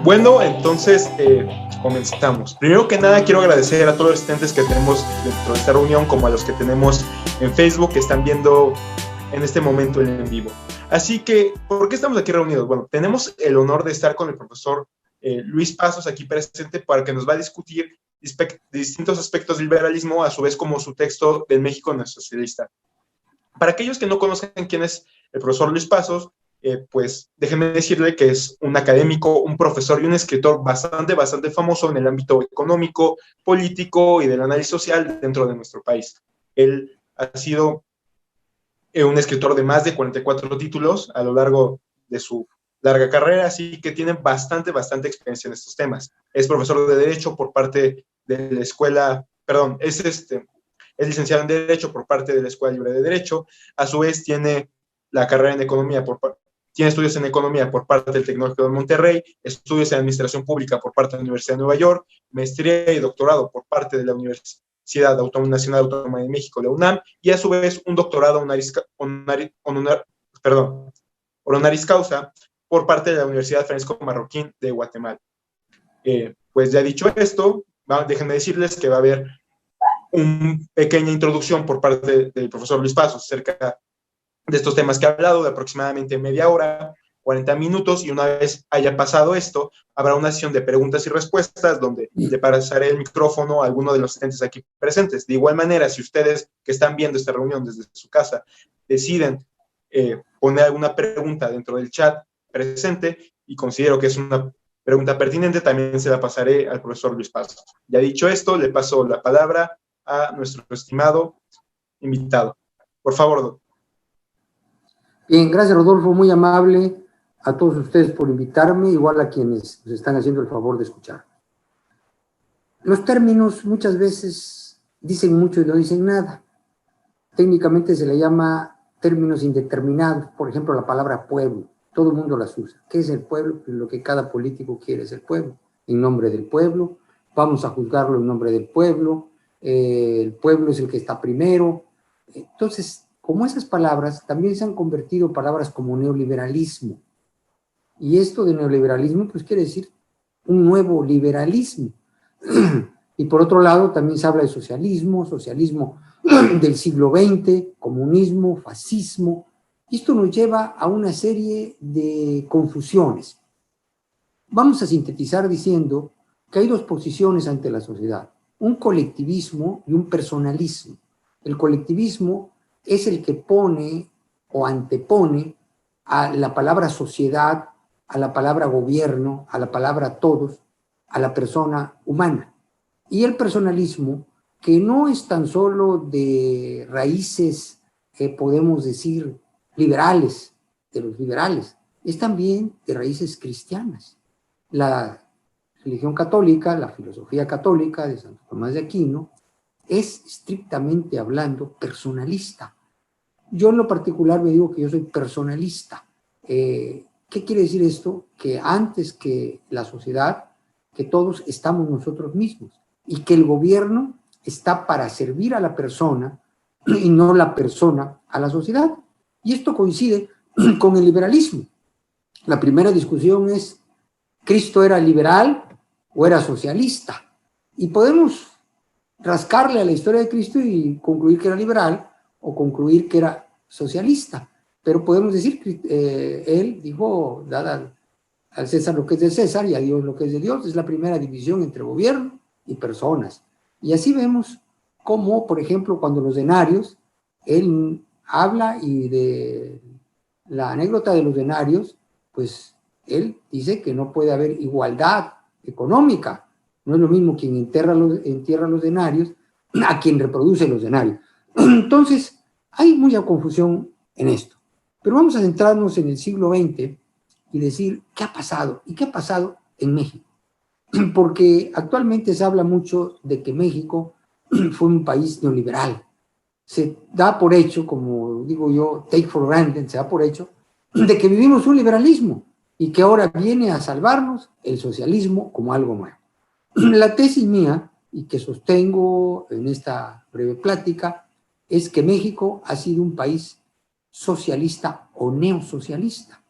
Bueno, entonces comenzamos. Primero que nada, quiero agradecer a todos los asistentes que tenemos dentro de esta reunión, como a los que tenemos en Facebook, que están viendo en este momento en vivo. Así que, ¿por qué estamos aquí reunidos? Bueno, tenemos el honor de estar con el profesor Luis Pasos aquí presente para que nos va a discutir distintos aspectos del liberalismo, a su vez como su texto del México no socialista. Para aquellos que no conozcan quién es el profesor Luis Pasos, pues déjenme decirle que es un académico, un profesor y un escritor bastante famoso en el ámbito económico, político y del análisis social dentro de nuestro país. Él ha sido un escritor de más de 44 títulos a lo largo de su larga carrera, así que tiene bastante experiencia en estos temas. Es profesor de Derecho por parte de la escuela, perdón, es licenciado en Derecho por parte de la Escuela Libre de Derecho, a su vez tiene la carrera en Economía tiene estudios en Economía por parte del Tecnológico de Monterrey, estudios en Administración Pública por parte de la Universidad de Nueva York, maestría y doctorado por parte de la Universidad Nacional Autónoma de México, la UNAM, y a su vez un doctorado honoris causa por parte de la Universidad Francisco Marroquín de Guatemala. Pues ya dicho esto, déjenme decirles que va a haber una pequeña introducción por parte del profesor Luis Pasos acerca de estos temas que he hablado, de aproximadamente media hora, 40 minutos, y una vez haya pasado esto, habrá una sesión de preguntas y respuestas donde le pasaré el micrófono a alguno de los asistentes aquí presentes. De igual manera, si ustedes que están viendo esta reunión desde su casa deciden poner alguna pregunta dentro del chat presente y considero que es una pregunta pertinente, también se la pasaré al profesor Luis Pasos. Ya dicho esto, le paso la palabra a nuestro estimado invitado. Por favor, doctor. Bien, gracias Rodolfo, muy amable a todos ustedes por invitarme, igual a quienes nos están haciendo el favor de escuchar. Los términos muchas veces dicen mucho y no dicen nada. Técnicamente se le llama términos indeterminados, por ejemplo la palabra pueblo, todo el mundo las usa. ¿Qué es el pueblo? Pues lo que cada político quiere es el pueblo, en nombre del pueblo, vamos a juzgarlo en nombre del pueblo, el pueblo es el que está primero. Entonces, como esas palabras, también se han convertido en palabras como neoliberalismo. Y esto de neoliberalismo, pues quiere decir un nuevo liberalismo. Y por otro lado, también se habla de socialismo del siglo XX, comunismo, fascismo. Esto nos lleva a una serie de confusiones. Vamos a sintetizar diciendo que hay dos posiciones ante la sociedad, un colectivismo y un personalismo. El colectivismo es el que pone o antepone a la palabra sociedad, a la palabra gobierno, a la palabra todos, a la persona humana. Y el personalismo, que no es tan solo de raíces, podemos decir, liberales, de los liberales, es también de raíces cristianas. La religión católica, la filosofía católica de Santo Tomás de Aquino, es estrictamente hablando personalista. Yo en lo particular me digo que yo soy personalista. ¿Qué quiere decir esto? Que antes que la sociedad, que todos estamos nosotros mismos y que el gobierno está para servir a la persona y no la persona a la sociedad. Y esto coincide con el liberalismo. La primera discusión es, ¿Cristo era liberal o era socialista? Y podemos rascarle a la historia de Cristo y concluir que era liberal o concluir que era socialista, pero podemos decir que él dijo, dada al César lo que es de César y a Dios lo que es de Dios, es la primera división entre gobierno y personas. Y así vemos cómo, por ejemplo, cuando los denarios, él habla y de la anécdota de los denarios, pues él dice que no puede haber igualdad económica. No es lo mismo quien entierra los denarios a quien reproduce los denarios. Entonces, hay mucha confusión en esto. Pero vamos a centrarnos en el siglo XX y decir qué ha pasado y qué ha pasado en México. Porque actualmente se habla mucho de que México fue un país neoliberal. Se da por hecho, como digo yo, take for granted, se da por hecho, de que vivimos un liberalismo y que ahora viene a salvarnos el socialismo como algo nuevo. La tesis mía, y que sostengo en esta breve plática, es que México ha sido un país socialista o neosocialista.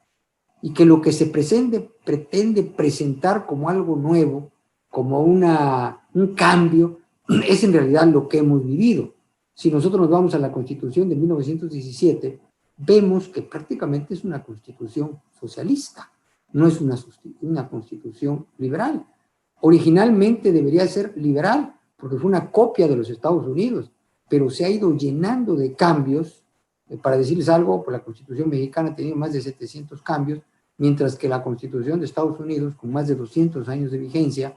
y que lo que se pretende presentar como algo nuevo, como un cambio, es en realidad lo que hemos vivido. Si nosotros nos vamos a la Constitución de 1917, vemos que prácticamente es una constitución socialista, no es una constitución liberal. Originalmente debería ser liberal, porque fue una copia de los Estados Unidos, pero se ha ido llenando de cambios. Para decirles algo, pues la Constitución mexicana ha tenido más de 700 cambios, mientras que la Constitución de Estados Unidos, con más de 200 años de vigencia,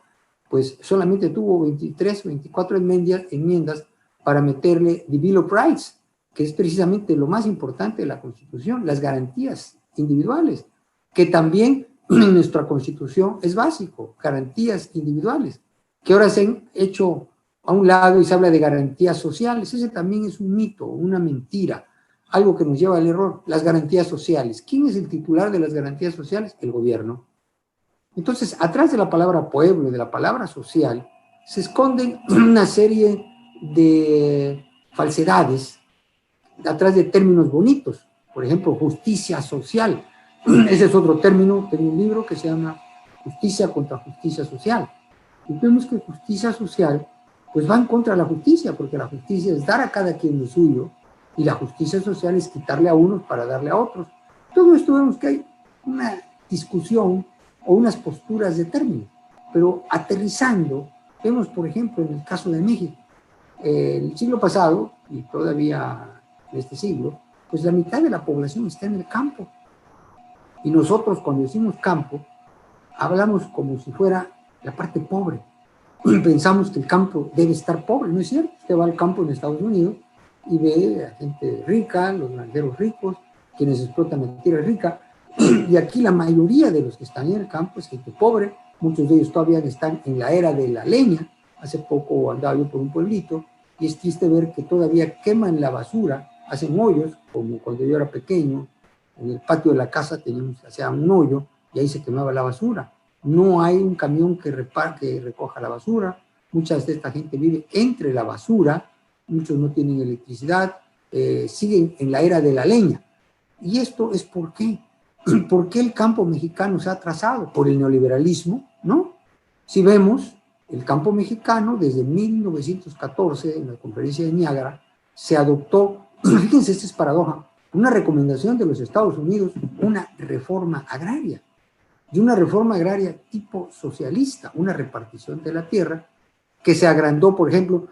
pues solamente tuvo 23 o 24 enmiendas para meterle the Bill of Rights, que es precisamente lo más importante de la Constitución, las garantías individuales, que también en nuestra Constitución es básico, garantías individuales, que ahora se han hecho a un lado y se habla de garantías sociales. Ese también es un mito, una mentira, algo que nos lleva al error. Las garantías sociales. ¿Quién es el titular de las garantías sociales? El gobierno. Entonces, atrás de la palabra pueblo, de la palabra social, se esconden una serie de falsedades, atrás de términos bonitos. Por ejemplo, justicia social. Ese es otro término. Tengo un libro que se llama Justicia contra Justicia Social. Y vemos que justicia social pues va en contra de la justicia, porque la justicia es dar a cada quien lo suyo, y la justicia social es quitarle a unos para darle a otros. Todo esto vemos que hay una discusión o unas posturas de término, pero aterrizando, vemos por ejemplo en el caso de México, el siglo pasado, y todavía en este siglo, pues la mitad de la población está en el campo, y nosotros cuando decimos campo, hablamos como si fuera la parte pobre. Pensamos que el campo debe estar pobre, no es cierto. Usted va al campo en Estados Unidos y ve a gente rica, los granjeros ricos, quienes explotan la tierra rica, y aquí la mayoría de los que están en el campo es gente pobre. Muchos de ellos todavía están en la era de la leña. Hace poco andaba yo por un pueblito y es triste ver que todavía queman la basura, hacen hoyos, como cuando yo era pequeño, en el patio de la casa teníamos, hacía un hoyo y ahí se quemaba la basura. No hay un camión que recoja la basura. Mucha de esta gente vive entre la basura, muchos no tienen electricidad, siguen en la era de la leña. ¿Y esto es por qué? ¿Por qué el campo mexicano se ha atrasado? ¿Por el neoliberalismo? ¿No? Si vemos, el campo mexicano desde 1914, en la conferencia de Niágara, se adoptó, fíjense, esta es paradoja, una recomendación de los Estados Unidos, una reforma agraria. Y una reforma agraria tipo socialista, una repartición de la tierra que se agrandó, por ejemplo,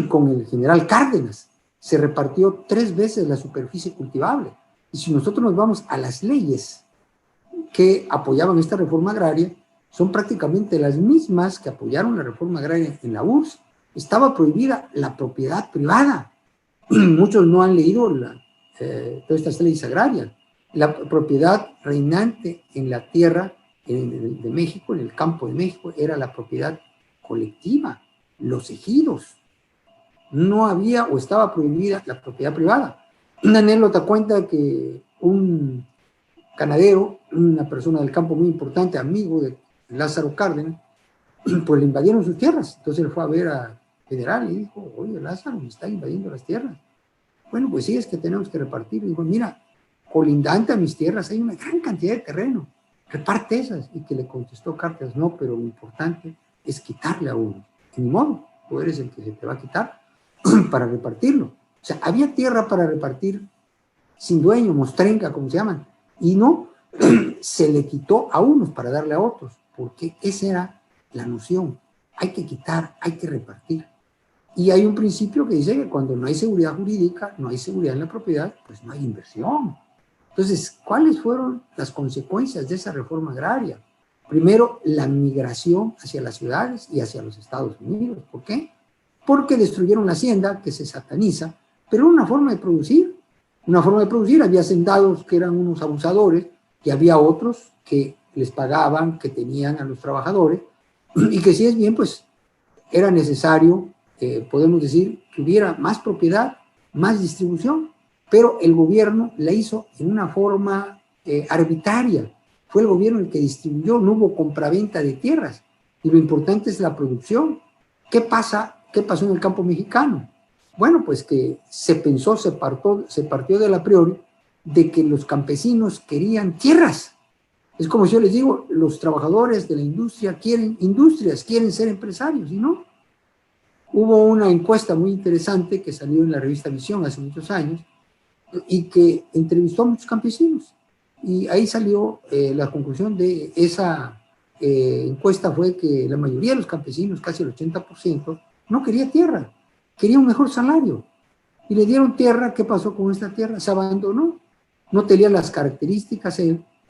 con el general Cárdenas. Se repartió 3 veces la superficie cultivable. Y si nosotros nos vamos a las leyes que apoyaban esta reforma agraria, son prácticamente las mismas que apoyaron la reforma agraria en la URSS. Estaba prohibida la propiedad privada. Muchos no han leído todas estas leyes agrarias. La propiedad reinante en la tierra de México, en el campo de México, era la propiedad colectiva, los ejidos. No había o estaba prohibida la propiedad privada. Una anécdota cuenta que un ganadero, una persona del campo muy importante, amigo de Lázaro Cárdenas, pues le invadieron sus tierras. Entonces él fue a ver al general y dijo: oye, Lázaro, me está invadiendo las tierras. Bueno, pues sí, es que tenemos que repartir. Y dijo: mira, colindante a mis tierras hay una gran cantidad de terreno, reparte esas. Y que le contestó Cárdenas: no, pero lo importante es quitarle a uno. Ni modo, tú eres el que se te va a quitar para repartirlo. O sea, había tierra para repartir sin dueño, mostrenca, como se llaman, y no, se le quitó a unos para darle a otros, porque esa era la noción. Hay que quitar, hay que repartir. Y hay un principio que dice que cuando no hay seguridad jurídica, no hay seguridad en la propiedad, pues no hay inversión. Entonces, ¿cuáles fueron las consecuencias de esa reforma agraria? Primero, la migración hacia las ciudades y hacia los Estados Unidos. ¿Por qué? Porque destruyeron la hacienda, que se sataniza, pero una forma de producir. Una forma de producir. Había hacendados que eran unos abusadores y había otros que les pagaban, que tenían a los trabajadores, y que si es bien, pues era necesario, podemos decir, que hubiera más propiedad, más distribución, pero el gobierno la hizo en una forma arbitraria. Fue el gobierno el que distribuyó, no hubo compraventa de tierras, y lo importante es la producción. ¿Qué pasó en el campo mexicano? Bueno, pues que se partió de la priori de que los campesinos querían tierras, Es como si yo les digo, los trabajadores de la industria quieren ser empresarios, y no. Hubo una encuesta muy interesante que salió en la revista Visión hace muchos años y que entrevistó a muchos campesinos. Y ahí salió la conclusión de esa encuesta fue que la mayoría de los campesinos, casi el 80%, no quería tierra, quería un mejor salario. Y le dieron tierra. ¿Qué pasó con esta tierra? Se abandonó. No tenía las características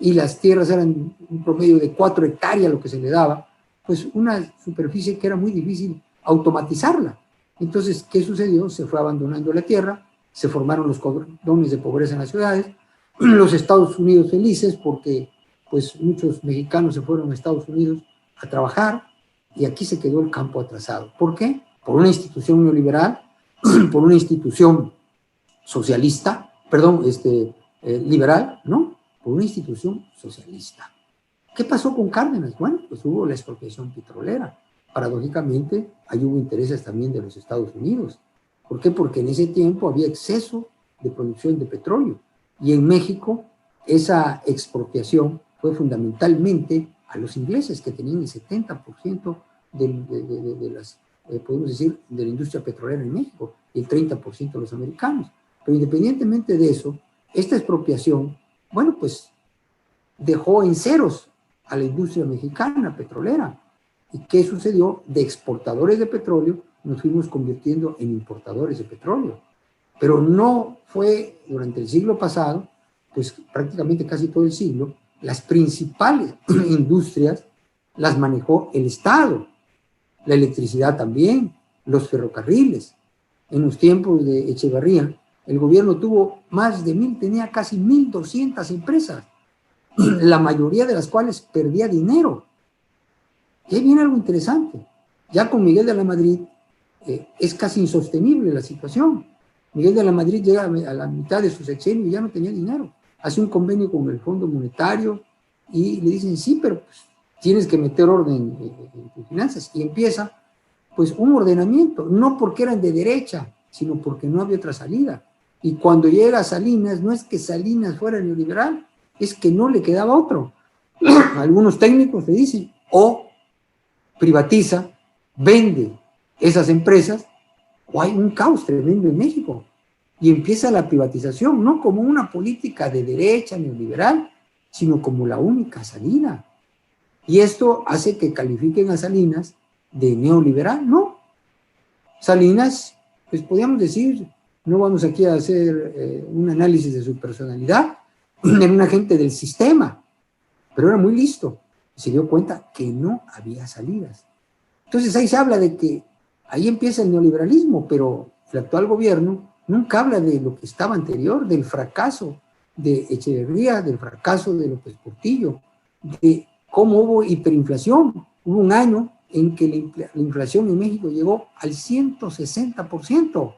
y las tierras eran un promedio de 4 hectáreas lo que se le daba, pues una superficie que era muy difícil automatizarla. Entonces, ¿qué sucedió? Se fue abandonando la tierra, se formaron los cordones de pobreza en las ciudades, los Estados Unidos felices porque pues muchos mexicanos se fueron a Estados Unidos a trabajar y aquí se quedó el campo atrasado. ¿Por qué? Por una institución neoliberal, por una institución socialista, perdón, liberal, ¿no? Por una institución socialista. ¿Qué pasó con Cárdenas? Bueno, pues hubo la expropiación petrolera. Paradójicamente, ahí hubo intereses también de los Estados Unidos. ¿Por qué? Porque en ese tiempo había exceso de producción de petróleo. Y en México, esa expropiación fue fundamentalmente a los ingleses, que tenían el 70% de las, podemos decir, de la industria petrolera en México, y el 30% de los americanos. Pero independientemente de eso, esta expropiación, bueno, pues dejó en ceros a la industria mexicana petrolera. ¿Y qué sucedió? De exportadores de petróleo nos fuimos convirtiendo en importadores de petróleo. Pero no fue durante el siglo pasado, pues prácticamente casi todo el siglo, las principales industrias las manejó el Estado. La electricidad también, los ferrocarriles. En los tiempos de Echeverría, el gobierno tuvo más de 1,000, tenía casi 1,200 empresas, la mayoría de las cuales perdía dinero. Y ahí viene algo interesante. Ya con Miguel de la Madrid es casi insostenible la situación. Miguel de la Madrid llega a la mitad de su sexenio y ya no tenía dinero. Hace un convenio con el Fondo Monetario y le dicen, sí, pero pues, tienes que meter orden en tus finanzas. Y empieza pues un ordenamiento, no porque eran de derecha, sino porque no había otra salida. Y cuando llega Salinas, no es que Salinas fuera neoliberal, es que no le quedaba otro. Algunos técnicos le dicen, o privatiza, vende esas empresas, o hay un caos tremendo en México. Y empieza la privatización, no como una política de derecha neoliberal, sino como la única salida. Y esto hace que califiquen a Salinas de neoliberal, ¿no? Salinas, pues podríamos decir, no vamos aquí a hacer un análisis de su personalidad, era un agente del sistema, pero era muy listo. Se dio cuenta que no había salidas. Entonces ahí se habla de que ahí empieza el neoliberalismo, pero el actual gobierno nunca habla de lo que estaba anterior, del fracaso de Echeverría, del fracaso de López Portillo, de cómo hubo hiperinflación. Hubo un año en que la inflación en México llegó al 160%.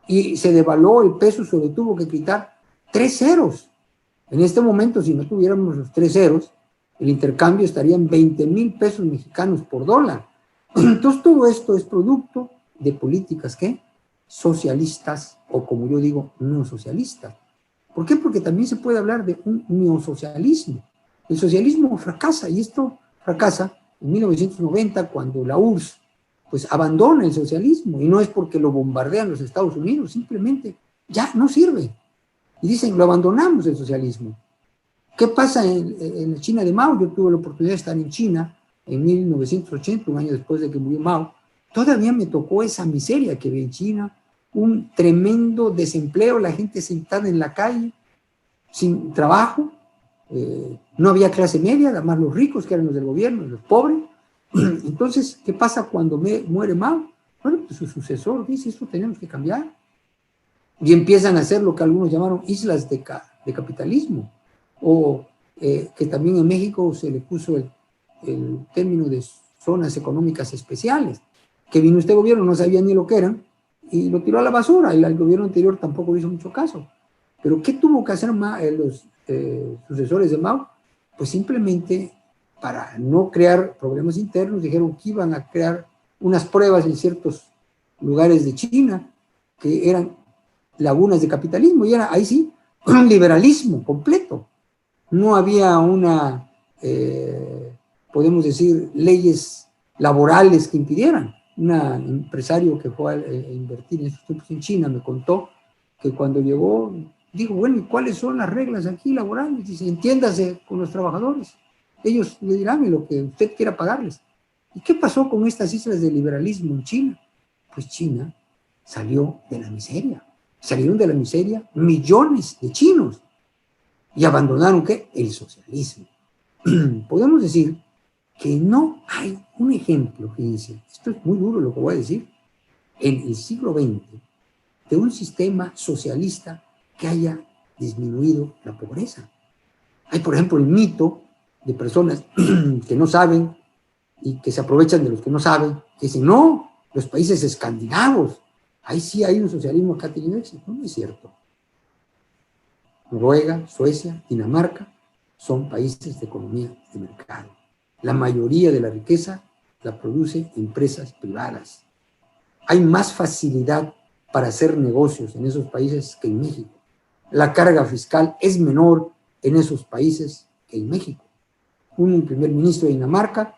Y se devaluó el peso, se le tuvo que quitar 3 ceros. En este momento, si no tuviéramos los 3 ceros, el intercambio estaría en 20,000 pesos mexicanos por dólar. Entonces, todo esto es producto de políticas, ¿qué? Socialistas, o como yo digo, no socialistas. ¿Por qué? Porque también se puede hablar de un neosocialismo. El socialismo fracasa, y esto fracasa en 1990, cuando la URSS pues abandona el socialismo, y no es porque lo bombardean los Estados Unidos, simplemente ya no sirve. Y dicen, lo abandonamos el socialismo. ¿Qué pasa en la China de Mao? Yo tuve la oportunidad de estar en China en 1980, un año después de que murió Mao. Todavía me tocó esa miseria que vi en China, un tremendo desempleo, la gente sentada en la calle, sin trabajo, no había clase media, además los ricos, que eran los del gobierno, los pobres. Entonces, ¿qué pasa cuando muere Mao? Bueno, pues su sucesor dice, esto tenemos que cambiar. Y empiezan a hacer lo que algunos llamaron islas de capitalismo, o que también en México se le puso el término de zonas económicas especiales, que vino este gobierno, no sabía ni lo que eran, y lo tiró a la basura, y el gobierno anterior tampoco le hizo mucho caso. Pero ¿qué tuvo que hacer los sucesores de Mao? Pues simplemente, para no crear problemas internos, dijeron que iban a crear unas pruebas en ciertos lugares de China, que eran lagunas de capitalismo, y era ahí sí, un liberalismo completo. no había podemos decir, leyes laborales que impidieran. Un empresario que fue a invertir en esos tiempos en China me contó que cuando llegó, dijo, bueno, ¿y cuáles son las reglas aquí laborales? Dice, entiéndase con los trabajadores. Ellos le dirán lo que usted quiera pagarles. ¿Y qué pasó con estas islas de liberalismo en China? Pues China salió de la miseria. Salieron de la miseria millones de chinos y abandonaron, ¿qué? El socialismo. Podemos decir que no hay un ejemplo, fíjense, esto es muy duro lo que voy a decir, en el siglo XX, de un sistema socialista que haya disminuido la pobreza. Hay, por ejemplo, el mito de personas que no saben y que se aprovechan de los que no saben, que dicen, no, los países escandinavos, ahí sí hay un socialismo que ha tenido éxito. No es cierto. Noruega, Suecia, Dinamarca son países de economía de mercado. La mayoría de la riqueza la producen empresas privadas. Hay más facilidad para hacer negocios en esos países que en México. La carga fiscal es menor en esos países que en México. Un primer ministro de Dinamarca,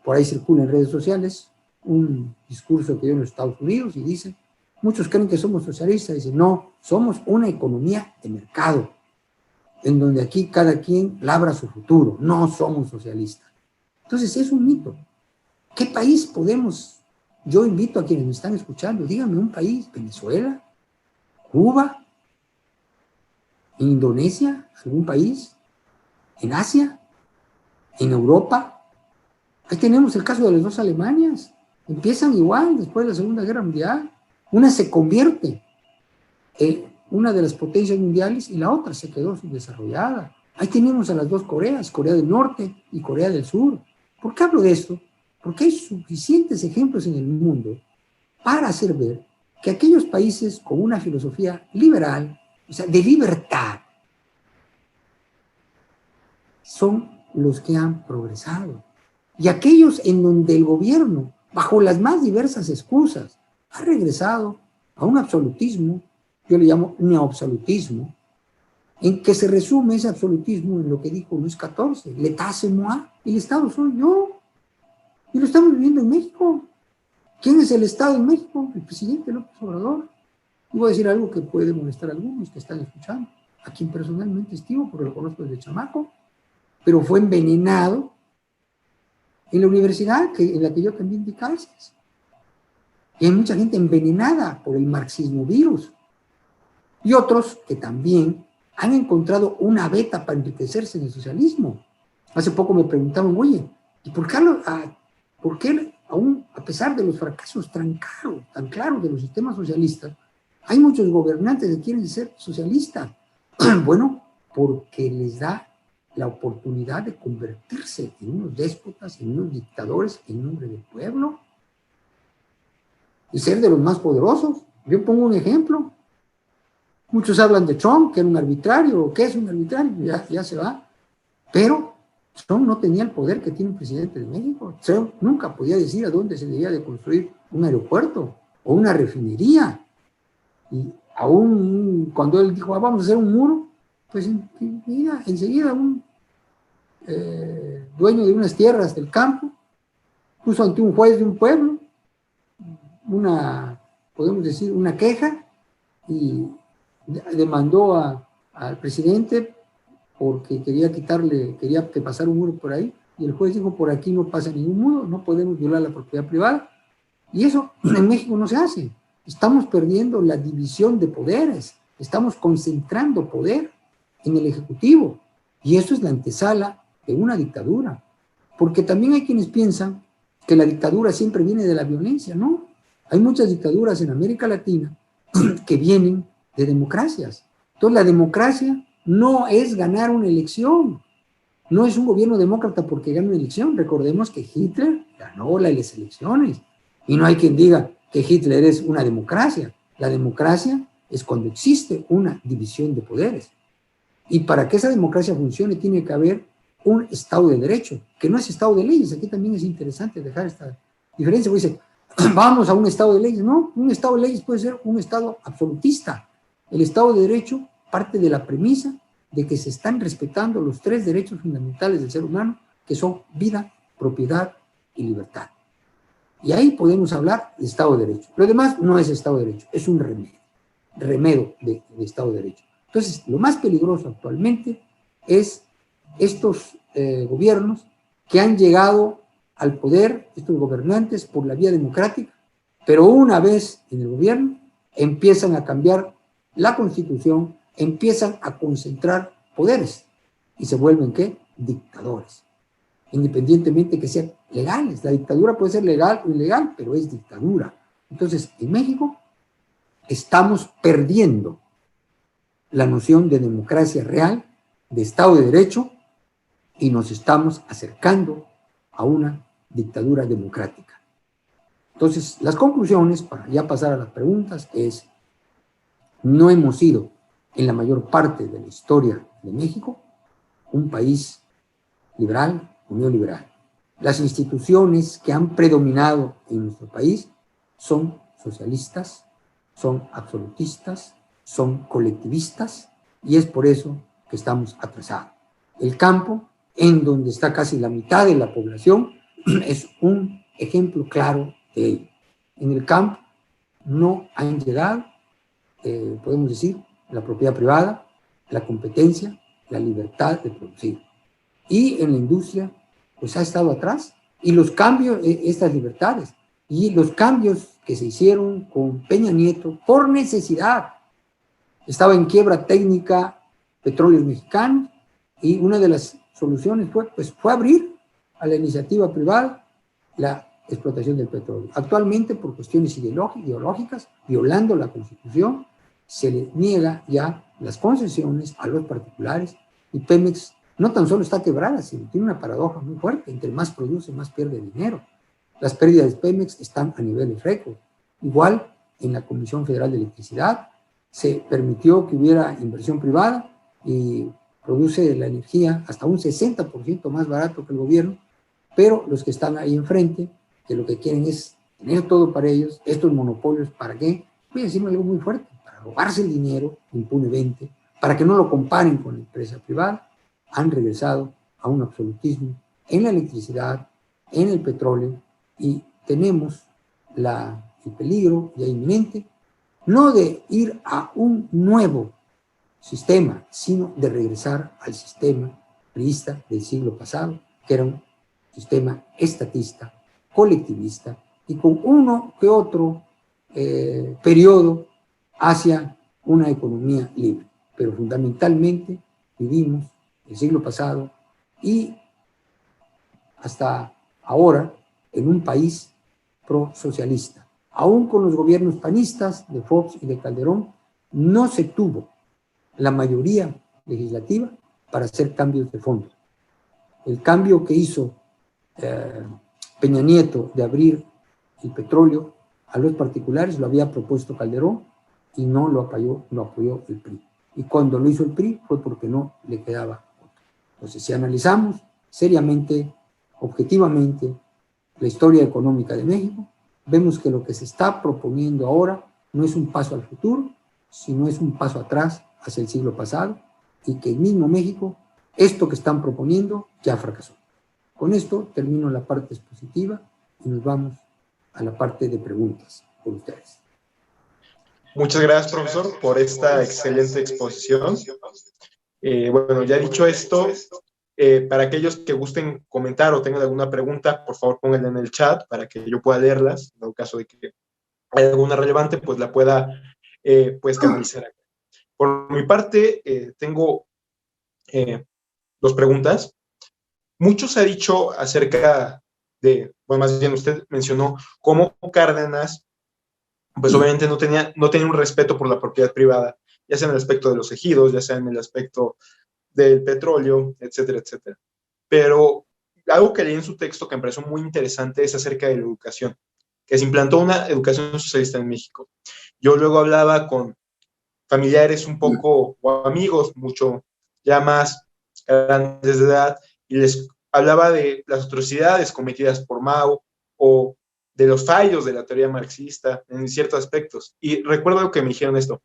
por ahí circula en redes sociales, un discurso que dio en los Estados Unidos y dice, muchos creen que somos socialistas, dice, no, somos una economía de mercado, en donde aquí cada quien labra su futuro, no somos socialistas. Entonces es un mito. ¿Qué país podemos? Yo invito a quienes me están escuchando, díganme un país, Venezuela, Cuba, Indonesia, algún país, en Asia, en Europa. Ahí tenemos el caso de las dos Alemanias, empiezan igual después de la Segunda Guerra Mundial, una se convierte en una de las potencias mundiales y la otra se quedó subdesarrollada. Ahí tenemos a las dos Coreas, Corea del Norte y Corea del Sur. ¿Por qué hablo de esto? Porque hay suficientes ejemplos en el mundo para hacer ver que aquellos países con una filosofía liberal, o sea, de libertad, son los que han progresado. Y aquellos en donde el gobierno, bajo las más diversas excusas, ha regresado a un absolutismo, yo le llamo neoabsolutismo, en que se resume ese absolutismo en lo que dijo Luis XIV, l'état c'est moi, el Estado soy yo. Y lo estamos viviendo en México. ¿Quién es el Estado en México? El presidente López Obrador. Y voy a decir algo que puede molestar a algunos que están escuchando, a quien personalmente estimo porque lo conozco desde chamaco, pero fue envenenado en la universidad en la que yo también di clases. Y hay mucha gente envenenada por el marxismo virus. Y otros que también han encontrado una beta para enriquecerse en el socialismo. Hace poco me preguntaban, oye, ¿y por qué aún a pesar de los fracasos tan claros de los sistemas socialistas, hay muchos gobernantes que quieren ser socialistas? Bueno, porque les da la oportunidad de convertirse en unos déspotas, en unos dictadores en nombre del pueblo y ser de los más poderosos. Yo pongo un ejemplo. Muchos hablan de Trump, que era un arbitrario. ¿Qué es un arbitrario? Ya se va. Pero Trump no tenía el poder que tiene un presidente de México. Trump nunca podía decir a dónde se debía de construir un aeropuerto o una refinería. Y aún cuando él dijo, vamos a hacer un muro, pues enseguida un dueño de unas tierras del campo puso ante un juez de un pueblo podemos decir, una queja y demandó al presidente porque quería que pasara un muro por ahí, y el juez dijo, por aquí no pasa ningún muro, no podemos violar la propiedad privada, y eso en México no se hace. Estamos perdiendo la división de poderes, estamos concentrando poder en el Ejecutivo, y eso es la antesala de una dictadura, porque también hay quienes piensan que la dictadura siempre viene de la violencia. No, hay muchas dictaduras en América Latina que vienen de democracias. Entonces la democracia no es ganar una elección, no es un gobierno demócrata porque gana una elección. Recordemos que Hitler ganó las elecciones, y no hay quien diga que Hitler es una democracia. La democracia es cuando existe una división de poderes, y para que esa democracia funcione tiene que haber un Estado de Derecho, que no es Estado de leyes. Aquí también es interesante dejar esta diferencia, porque dice, vamos a un Estado de leyes. No, un Estado de leyes puede ser un Estado absolutista. El Estado de Derecho parte de la premisa de que se están respetando los 3 derechos fundamentales del ser humano, que son vida, propiedad y libertad. Y ahí podemos hablar de Estado de Derecho. Lo demás no es Estado de Derecho, es un remedio de Estado de Derecho. Entonces, lo más peligroso actualmente es estos gobiernos que han llegado al poder, estos gobernantes, por la vía democrática, pero una vez en el gobierno empiezan a cambiar la Constitución, empiezan a concentrar poderes y se vuelven, ¿qué? Dictadores. Independientemente que sean legales. La dictadura puede ser legal o ilegal, pero es dictadura. Entonces, en México estamos perdiendo la noción de democracia real, de Estado de Derecho, y nos estamos acercando a una dictadura democrática. Entonces, las conclusiones, para ya pasar a las preguntas, es: no hemos sido, en la mayor parte de la historia de México, un país liberal o neoliberal. Las instituciones que han predominado en nuestro país son socialistas, son absolutistas, son colectivistas, y es por eso que estamos atrasados. El campo, en donde está casi la mitad de la población, es un ejemplo claro de ello. En el campo no han llegado, podemos decir, la propiedad privada, la competencia, la libertad de producir. Y en la industria, pues ha estado atrás. Y los cambios, estas libertades, y los cambios que se hicieron con Peña Nieto por necesidad. Estaba en quiebra técnica Petróleos Mexicanos, y una de las soluciones fue abrir a la iniciativa privada la explotación del petróleo. Actualmente, por cuestiones ideológicas, violando la Constitución, se le niega ya las concesiones a los particulares, y Pemex no tan solo está quebrada, sino tiene una paradoja muy fuerte: entre más produce, más pierde dinero. Las pérdidas de Pemex están a niveles récord. Igual, en la Comisión Federal de Electricidad se permitió que hubiera inversión privada y produce la energía hasta un 60% más barato que el gobierno, pero los que están ahí enfrente, que lo que quieren es tener todo para ellos, estos monopolios, ¿para qué? Voy a decir algo muy fuerte: para robarse el dinero impunemente, para que no lo comparen con la empresa privada. Han regresado a un absolutismo en la electricidad, en el petróleo, y tenemos el peligro ya inminente, no de ir a un nuevo sistema, sino de regresar al sistema priista del siglo pasado, que era un sistema estatista, colectivista, y con uno que otro periodo hacia una economía libre. Pero fundamentalmente vivimos el siglo pasado y hasta ahora en un país prosocialista. Aún con los gobiernos panistas de Fox y de Calderón, no se tuvo la mayoría legislativa para hacer cambios de fondo. El cambio que hizo Peña Nieto de abrir el petróleo a los particulares lo había propuesto Calderón y no lo apoyó el PRI. Y cuando lo hizo el PRI fue porque no le quedaba otro. Entonces, si analizamos seriamente, objetivamente, la historia económica de México, vemos que lo que se está proponiendo ahora no es un paso al futuro, sino es un paso atrás hacia el siglo pasado, y que el mismo México, esto que están proponiendo, ya fracasó. Con esto termino la parte expositiva y nos vamos a la parte de preguntas por ustedes. Muchas gracias, profesor, por esta excelente exposición. Bueno, ya dicho esto, para aquellos que gusten comentar o tengan alguna pregunta, por favor pónganla en el chat para que yo pueda leerlas. En caso de que haya alguna relevante, pues la pueda pues canalizar acá. Por mi parte, tengo 2 preguntas. Mucho se ha dicho acerca de, bueno, más bien usted mencionó cómo Cárdenas, pues obviamente no tenía un respeto por la propiedad privada, ya sea en el aspecto de los ejidos, ya sea en el aspecto del petróleo, etcétera, etcétera. Pero algo que leí en su texto que me pareció muy interesante es acerca de la educación, que se implantó una educación socialista en México. Yo luego hablaba con familiares un poco, o amigos mucho ya más grandes de edad, y les hablaba de las atrocidades cometidas por Mao o de los fallos de la teoría marxista en ciertos aspectos. Y recuerdo que me dijeron esto: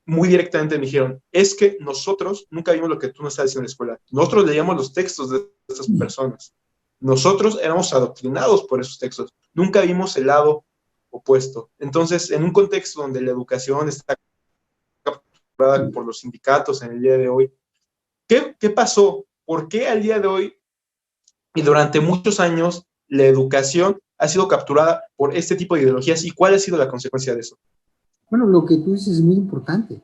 muy directamente me dijeron, es que nosotros nunca vimos lo que tú nos estás diciendo en la escuela. Nosotros leíamos los textos de estas personas. Nosotros éramos adoctrinados por esos textos. Nunca vimos el lado opuesto. Entonces, en un contexto donde la educación está capturada por los sindicatos en el día de hoy, ¿qué pasó? ¿Por qué al día de hoy y durante muchos años la educación ha sido capturada por este tipo de ideologías? ¿Y cuál ha sido la consecuencia de eso? Bueno, lo que tú dices es muy importante.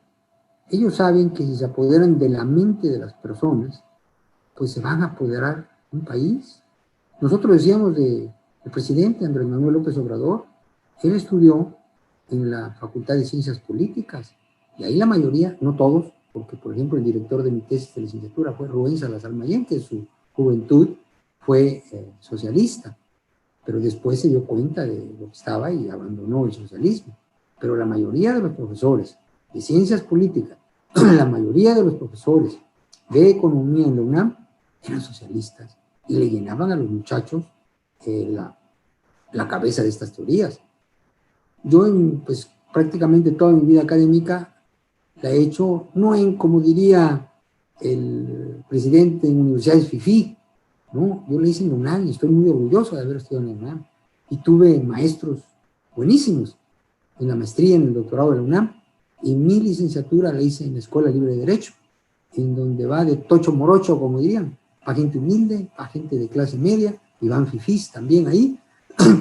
Ellos saben que si se apoderan de la mente de las personas, pues se van a apoderar un país. Nosotros decíamos del presidente Andrés Manuel López Obrador, él estudió en la Facultad de Ciencias Políticas, y ahí la mayoría, no todos, porque por ejemplo el director de mi tesis de licenciatura fue Rubén Salazar Mayén, que en su juventud fue socialista, pero después se dio cuenta de lo que estaba y abandonó el socialismo. Pero la mayoría de los profesores de ciencias políticas, la mayoría de los profesores de economía en la UNAM eran socialistas y le llenaban a los muchachos la cabeza de estas teorías. Yo, pues, prácticamente toda mi vida académica la he hecho, no en, como diría el presidente, en universidades fifí, no, yo la hice en la UNAM y estoy muy orgulloso de haber estudiado en la UNAM. Y tuve maestros buenísimos en la maestría, en el doctorado de la UNAM, y mi licenciatura la hice en la Escuela Libre de Derecho, en donde va de tocho morocho, como dirían, para gente humilde, para gente de clase media, y van fifís también ahí,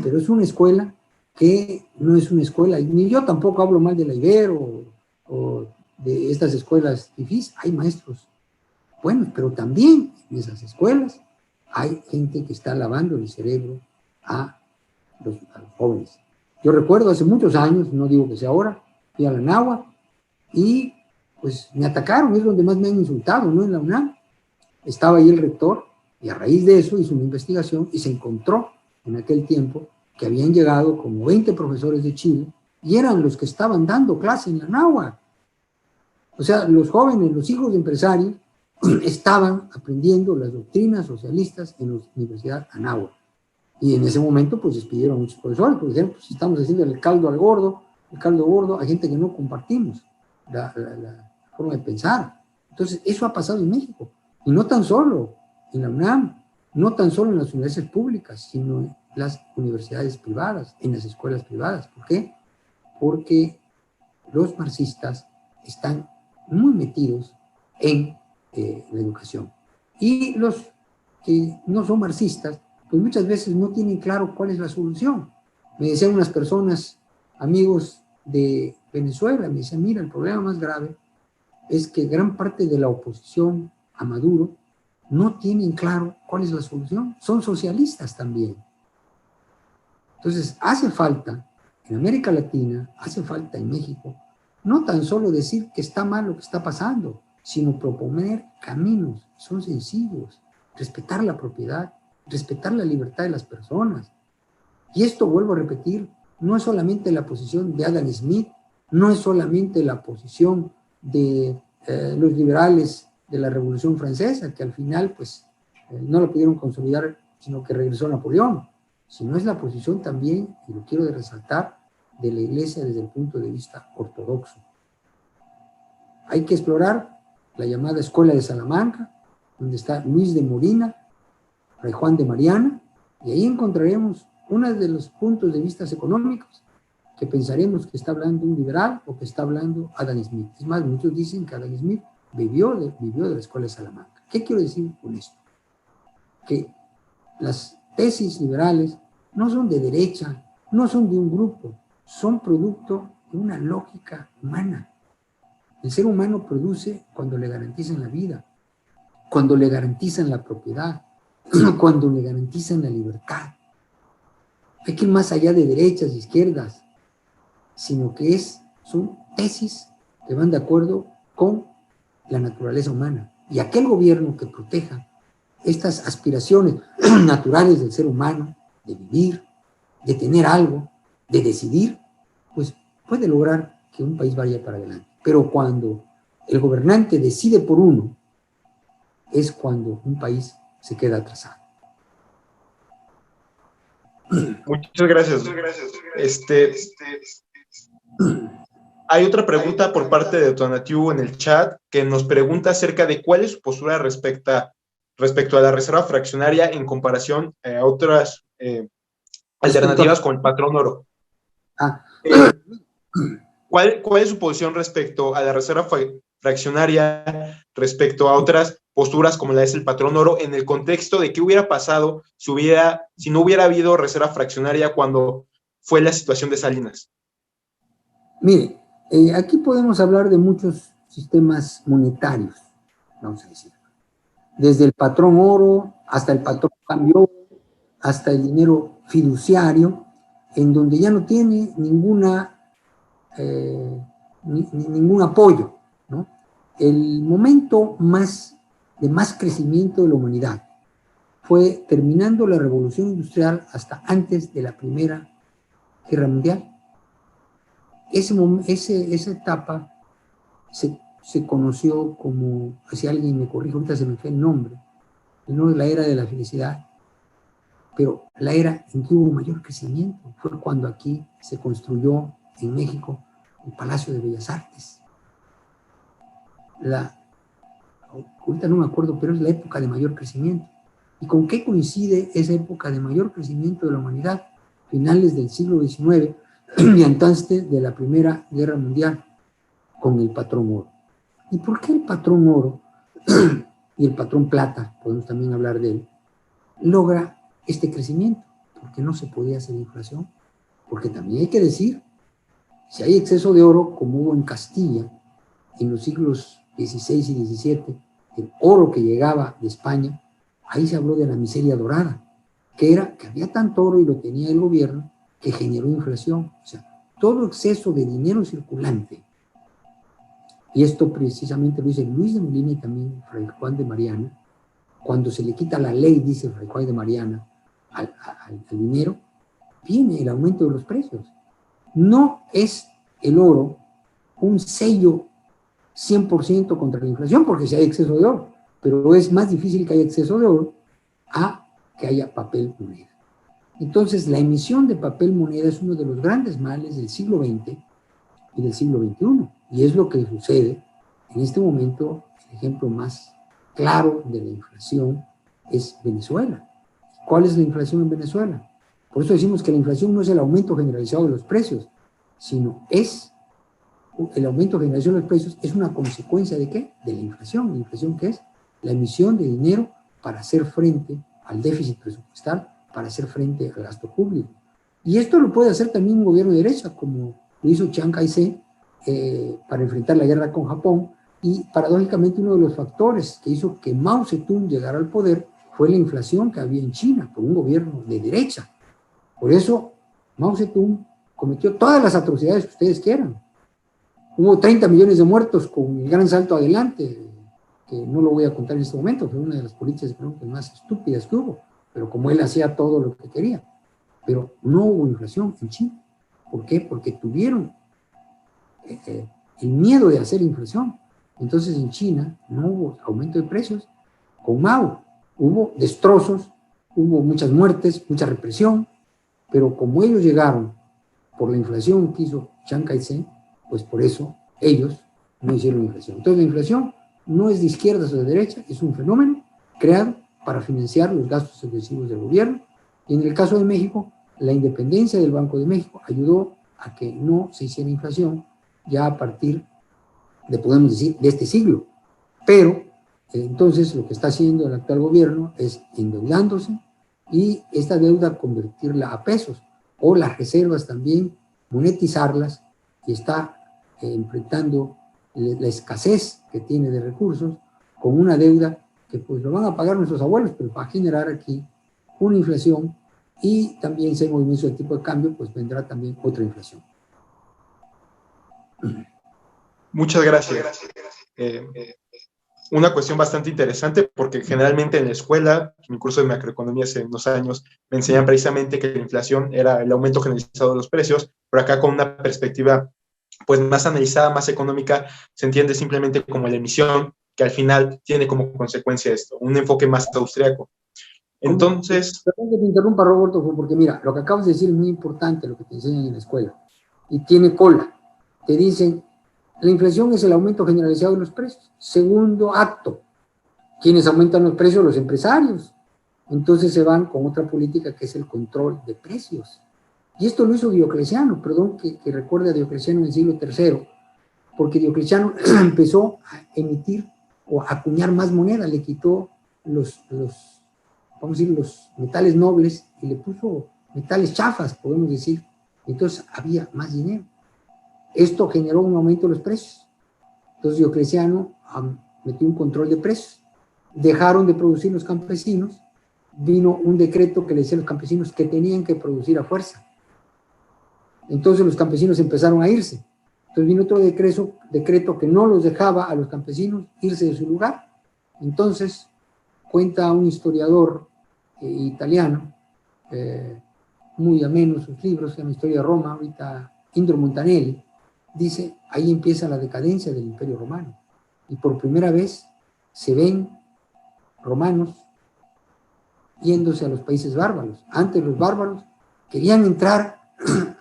pero es una escuela que no es una escuela, ni yo tampoco hablo mal de la Ibero o de estas escuelas fifís, hay maestros buenos, pero también en esas escuelas hay gente que está lavando el cerebro a los jóvenes. Yo recuerdo hace muchos años, no digo que sea ahora, fui a la Náhuatl y pues me atacaron, es donde más me han insultado, ¿no? En la UNAM. Estaba ahí el rector y a raíz de eso hizo una investigación y se encontró en aquel tiempo que habían llegado como 20 profesores de Chile y eran los que estaban dando clase en la Náhuatl. O sea, los jóvenes, los hijos de empresarios, estaban aprendiendo las doctrinas socialistas en la Universidad Anáhuac. Y en ese momento, pues, despidieron a muchos profesores, porque dijeron, pues, estamos haciendo el caldo gordo a gente que no compartimos la forma de pensar. Entonces, eso ha pasado en México. Y no tan solo en la UNAM, no tan solo en las universidades públicas, sino en las universidades privadas, en las escuelas privadas. ¿Por qué? Porque los marxistas están muy metidos en la educación. Y los que no son marxistas, pues muchas veces no tienen claro cuál es la solución. Me decían unas personas, amigos de Venezuela, me decían, mira, el problema más grave es que gran parte de la oposición a Maduro no tienen claro cuál es la solución. Son socialistas también. Entonces, hace falta, en América Latina, hace falta en México, no tan solo decir que está mal lo que está pasando, sino proponer caminos, son sencillos, respetar la propiedad, respetar la libertad de las personas. Y esto, vuelvo a repetir, no es solamente la posición de Adam Smith, no es solamente la posición de los liberales de la Revolución Francesa, que al final, pues, no lo pudieron consolidar, sino que regresó Napoleón, sino es la posición también, y lo quiero resaltar, de la Iglesia desde el punto de vista ortodoxo. Hay que explorar la llamada Escuela de Salamanca, donde está Luis de Molina, Fray Juan de Mariana, y ahí encontraremos uno de los puntos de vista económicos que pensaremos que está hablando un liberal o que está hablando Adam Smith. Es más, muchos dicen que Adam Smith vivió de la Escuela de Salamanca. ¿Qué quiero decir con esto? Que las tesis liberales no son de derecha, no son de un grupo, son producto de una lógica humana. El ser humano produce cuando le garantizan la vida, cuando le garantizan la propiedad, cuando le garantizan la libertad. Hay que ir más allá de derechas, izquierdas, sino que son tesis que van de acuerdo con la naturaleza humana. Y aquel gobierno que proteja estas aspiraciones naturales del ser humano, de vivir, de tener algo, de decidir, pues puede lograr que un país vaya para adelante. Pero cuando el gobernante decide por uno, es cuando un país se queda atrasado. Muchas gracias. Hay otra pregunta por parte de Donatiu en el chat que nos pregunta acerca de cuál es su postura respecto a la reserva fraccionaria en comparación a otras alternativas con el patrón oro. ¿Cuál es su posición respecto a la reserva fraccionaria, respecto a otras posturas como la es el patrón oro, en el contexto de qué hubiera pasado si no hubiera habido reserva fraccionaria cuando fue la situación de Salinas? Mire, aquí podemos hablar de muchos sistemas monetarios, vamos a decir. Desde el patrón oro hasta el patrón cambio, hasta el dinero fiduciario, en donde ya no tiene ningún apoyo, ¿no? El momento de más crecimiento de la humanidad fue terminando la revolución industrial hasta antes de la Primera Guerra Mundial. Esa etapa se conoció como, si alguien me corrige, ahorita se me fue el nombre, no es la era de la felicidad, pero la era en que hubo mayor crecimiento fue cuando aquí se construyó en México el Palacio de Bellas Artes. Ahorita no me acuerdo, pero es la época de mayor crecimiento. ¿Y con qué coincide esa época de mayor crecimiento de la humanidad? Finales del siglo XIX y antes de la Primera Guerra Mundial, con el patrón oro. ¿Y por qué el patrón oro y el patrón plata, podemos también hablar de él, logra este crecimiento? Porque no se podía hacer inflación. Porque también hay que decir, si hay exceso de oro, como hubo en Castilla, en los siglos XVI y XVII, el oro que llegaba de España, ahí se habló de la miseria dorada, que era que había tanto oro y lo tenía el gobierno que generó inflación. O sea, todo exceso de dinero circulante, y esto precisamente lo dice Luis de Molina y también Fray Juan de Mariana, cuando se le quita la ley, dice Fray Juan de Mariana, al dinero, viene el aumento de los precios. No es el oro un sello 100% contra la inflación, porque si hay exceso de oro, pero es más difícil que haya exceso de oro a que haya papel moneda. Entonces, la emisión de papel moneda es uno de los grandes males del siglo XX y del siglo XXI, y es lo que sucede en este momento. El ejemplo más claro de la inflación es Venezuela. ¿Cuál es la inflación en Venezuela? Por eso decimos que la inflación no es el aumento generalizado de los precios, sino es el aumento generalizado de los precios es una consecuencia ¿de qué? De la inflación. ¿La inflación qué es? La emisión de dinero para hacer frente al déficit presupuestal, para hacer frente al gasto público. Y esto lo puede hacer también un gobierno de derecha, como lo hizo Chiang Kai-shek para enfrentar la guerra con Japón, y paradójicamente uno de los factores que hizo que Mao Zedong llegara al poder fue la inflación que había en China por un gobierno de derecha. Por eso Mao Zedong cometió todas las atrocidades que ustedes quieran. Hubo 30 millones de muertos con el gran salto adelante, que no lo voy a contar en este momento, fue una de las políticas más estúpidas que hubo, pero como él hacía todo lo que quería. Pero no hubo inflación en China. ¿Por qué? Porque tuvieron el miedo de hacer inflación. Entonces en China no hubo aumento de precios. Con Mao hubo destrozos, hubo muchas muertes, mucha represión, pero como ellos llegaron por la inflación que hizo Chiang Kai-shek, pues por eso ellos no hicieron inflación. Entonces la inflación no es de izquierdas o de derecha, es un fenómeno creado para financiar los gastos excesivos del gobierno. Y en el caso de México, la independencia del Banco de México ayudó a que no se hiciera inflación ya a partir de, podemos decir, de este siglo. Pero entonces lo que está haciendo el actual gobierno es endeudándose y esta deuda convertirla a pesos, o las reservas también monetizarlas, y está enfrentando la escasez que tiene de recursos con una deuda que pues lo van a pagar nuestros abuelos, pero va a generar aquí una inflación, y también si hay movimiento de tipo de cambio, pues vendrá también otra inflación. Muchas gracias. Una cuestión bastante interesante, porque generalmente en la escuela, en mi curso de macroeconomía hace unos años, me enseñan precisamente que la inflación era el aumento generalizado de los precios, pero acá con una perspectiva pues más analizada, más económica, se entiende simplemente como la emisión, que al final tiene como consecuencia esto, un enfoque más austriaco. Entonces... Perdón que te interrumpa, Roberto, porque mira, lo que acabas de decir es muy importante, lo que te enseñan en la escuela, y tiene cola. te dicen, la inflación es el aumento generalizado de los precios. Segundo acto, ¿quiénes aumentan los precios? Los empresarios. Entonces se van con otra política que es el control de precios. Y esto lo hizo Diocleciano, perdón que recuerde a Diocleciano en el siglo III, porque Diocleciano empezó a emitir o a acuñar más moneda, le quitó vamos a decir, los metales nobles y le puso metales chafas, podemos decir. Entonces había más dinero. Esto generó un aumento de los precios. Entonces Diocleciano metió un control de precios. Dejaron de producir los campesinos, vino un decreto que le decía a los campesinos que tenían que producir a fuerza. Entonces los campesinos empezaron a irse. Entonces vino otro decreto que no los dejaba a los campesinos irse de su lugar. Entonces, cuenta un historiador italiano, muy ameno en sus libros, en la historia de Roma, ahorita Indro Montanelli, dice, ahí empieza la decadencia del Imperio Romano. Y por primera vez se ven romanos yéndose a los países bárbaros. Antes los bárbaros querían entrar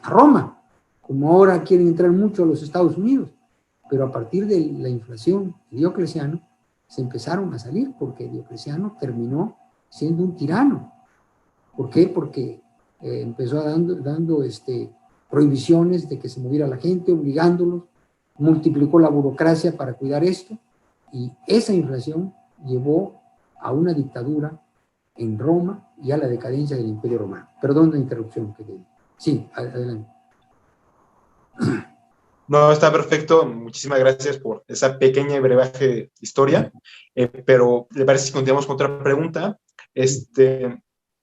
a Roma, como ahora quieren entrar mucho a los Estados Unidos, pero a partir de la inflación de Diocleciano se empezaron a salir, porque Diocleciano terminó siendo un tirano. ¿Por qué? Porque empezó dando prohibiciones de que se moviera la gente, obligándolos, multiplicó la burocracia para cuidar esto, y esa inflación llevó a una dictadura en Roma y a la decadencia del Imperio Romano. Perdón la interrupción que te di. Sí, adelante. No, está perfecto. Muchísimas gracias por esa pequeña y brebaje historia. Pero, ¿le parece si continuamos con otra pregunta?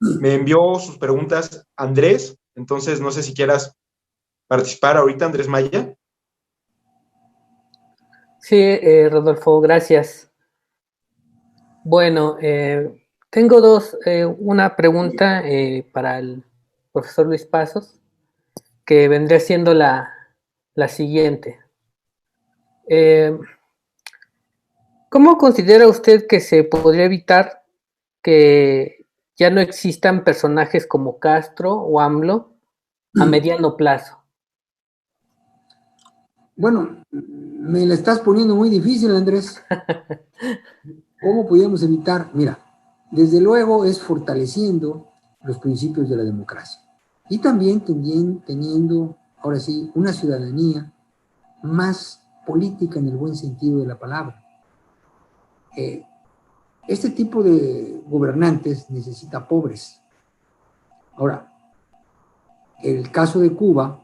Me envió sus preguntas Andrés, entonces no sé si quieras participar ahorita, Andrés Maya. Sí, Rodolfo, gracias. Bueno, tengo una pregunta para el profesor Luis Pasos, que vendría siendo la siguiente. ¿Cómo considera usted que se podría evitar que ya no existan personajes como Castro o AMLO a mediano plazo? Bueno, me la estás poniendo muy difícil, Andrés. ¿Cómo podríamos evitar? Mira, desde luego es fortaleciendo los principios de la democracia y también teniendo, ahora sí, una ciudadanía más política en el buen sentido de la palabra. Este tipo de gobernantes necesita pobres. Ahora, el caso de Cuba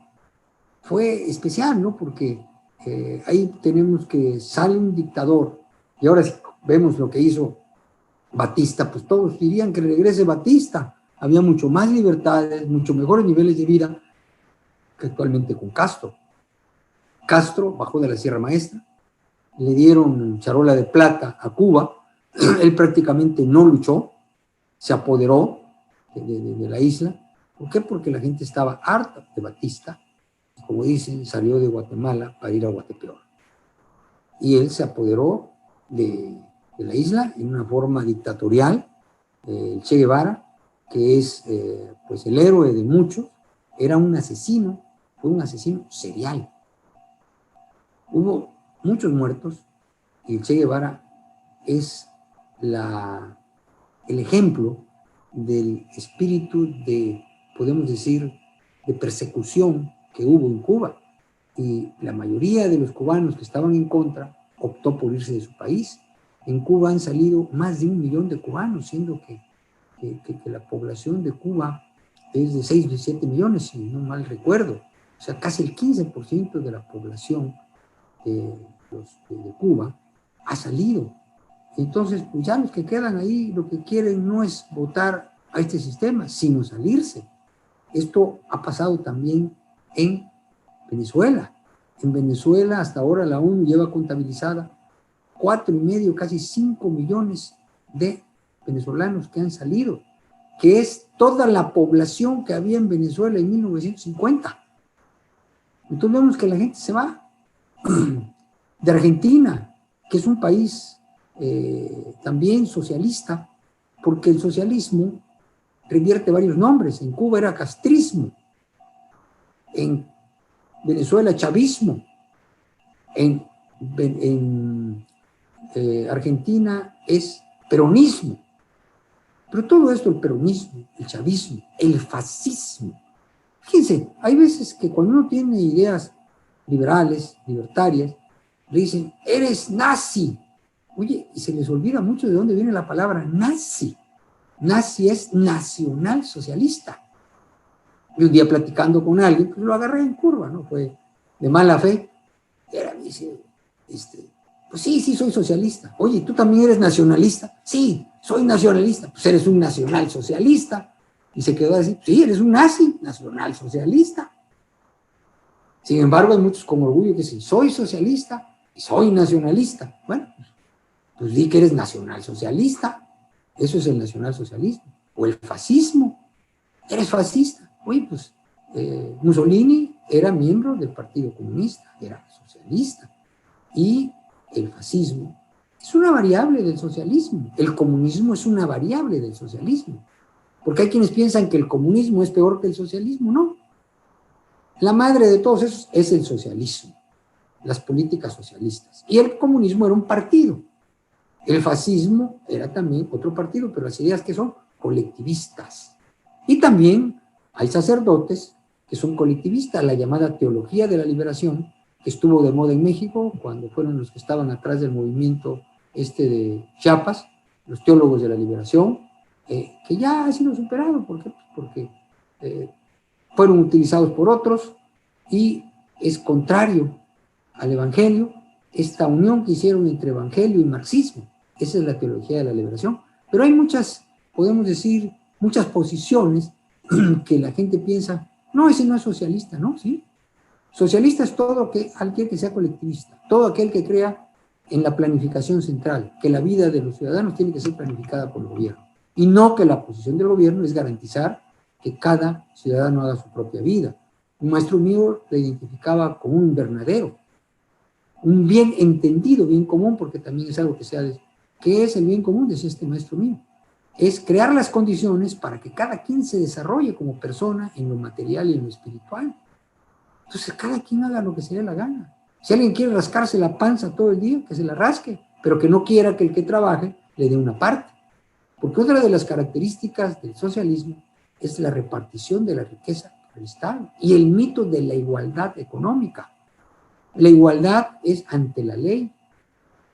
fue especial, ¿no? Porque ahí tenemos que sale un dictador, y ahora si vemos lo que hizo Batista, pues todos dirían que regrese Batista. Había mucho más libertades, mucho mejores niveles de vida que actualmente con Castro. Castro bajó de la Sierra Maestra, le dieron charola de plata a Cuba, él prácticamente no luchó, se apoderó de la isla. ¿Por qué? Porque la gente estaba harta de Batista, y como dicen, salió de Guatemala para ir a Guatepeor. Y él se apoderó de la isla en una forma dictatorial. El Che Guevara, que es pues el héroe de muchos, era un asesino, fue un asesino serial. Hubo muchos muertos y el Che Guevara es el ejemplo del espíritu de, podemos decir, de persecución que hubo en Cuba. Y la mayoría de los cubanos que estaban en contra optó por irse de su país. En Cuba han salido más de 1 millón de cubanos, siendo que la población de Cuba es de 6 o 7 millones, si no mal recuerdo. O sea, casi el 15% de la población de Cuba ha salido. Entonces, pues ya los que quedan ahí lo que quieren no es votar a este sistema, sino salirse. Esto ha pasado también en Venezuela. En Venezuela hasta ahora la ONU lleva contabilizada 4,5, casi 5 millones de venezolanos que han salido, que es toda la población que había en Venezuela en 1950. Entonces vemos que la gente se va. De Argentina, que es un país también socialista, porque el socialismo revierte varios nombres. En Cuba era castrismo, en Venezuela chavismo, En Argentina es peronismo. Pero todo esto, el peronismo, el chavismo, el fascismo. Fíjense, hay veces que cuando uno tiene ideas liberales, libertarias, le dicen, eres nazi. Oye, y se les olvida mucho de dónde viene la palabra nazi. Nazi es nacional socialista. Y un día platicando con alguien, pues lo agarré en curva, ¿no? Fue de mala fe. Me dice, pues sí, soy socialista. Oye, ¿tú también eres nacionalista? Sí, soy nacionalista. Pues eres un nacional socialista. Y se quedó así, sí, eres un nazi, nacional socialista. Sin embargo, hay muchos con orgullo que dicen, soy socialista y soy nacionalista. Bueno, pues di que eres nacional socialista. Eso es el nacionalsocialismo. O el fascismo. Eres fascista. Oye, pues Mussolini era miembro del Partido Comunista, era socialista. Y el fascismo es una variable del socialismo. El comunismo es una variable del socialismo. Porque hay quienes piensan que el comunismo es peor que el socialismo. No. La madre de todos esos es el socialismo, las políticas socialistas. Y el comunismo era un partido. El fascismo era también otro partido, pero las ideas que son colectivistas. Y también hay sacerdotes que son colectivistas, la llamada teología de la liberación, que estuvo de moda en México cuando fueron los que estaban atrás del movimiento de Chiapas, los teólogos de la liberación, que ya ha sido superado. ¿Por qué? Porque fueron utilizados por otros y es contrario al evangelio esta unión que hicieron entre evangelio y marxismo. Esa es la teología de la liberación. Pero hay muchas, podemos decir, muchas posiciones que la gente piensa, no, ese no es socialista, ¿no? Sí. Socialista es todo aquel que sea colectivista, todo aquel que crea en la planificación central, que la vida de los ciudadanos tiene que ser planificada por el gobierno, y no que la posición del gobierno es garantizar que cada ciudadano haga su propia vida. Un maestro mío le identificaba como un invernadero, un bien entendido, bien común, porque también es algo que se ha... ¿Qué es el bien común? Decía este maestro mío. Es crear las condiciones para que cada quien se desarrolle como persona en lo material y en lo espiritual. Entonces, cada quien haga lo que se dé la gana. Si alguien quiere rascarse la panza todo el día, que se la rasque, pero que no quiera que el que trabaje le dé una parte. Porque otra de las características del socialismo es la repartición de la riqueza por el Estado y el mito de la igualdad económica. La igualdad es ante la ley,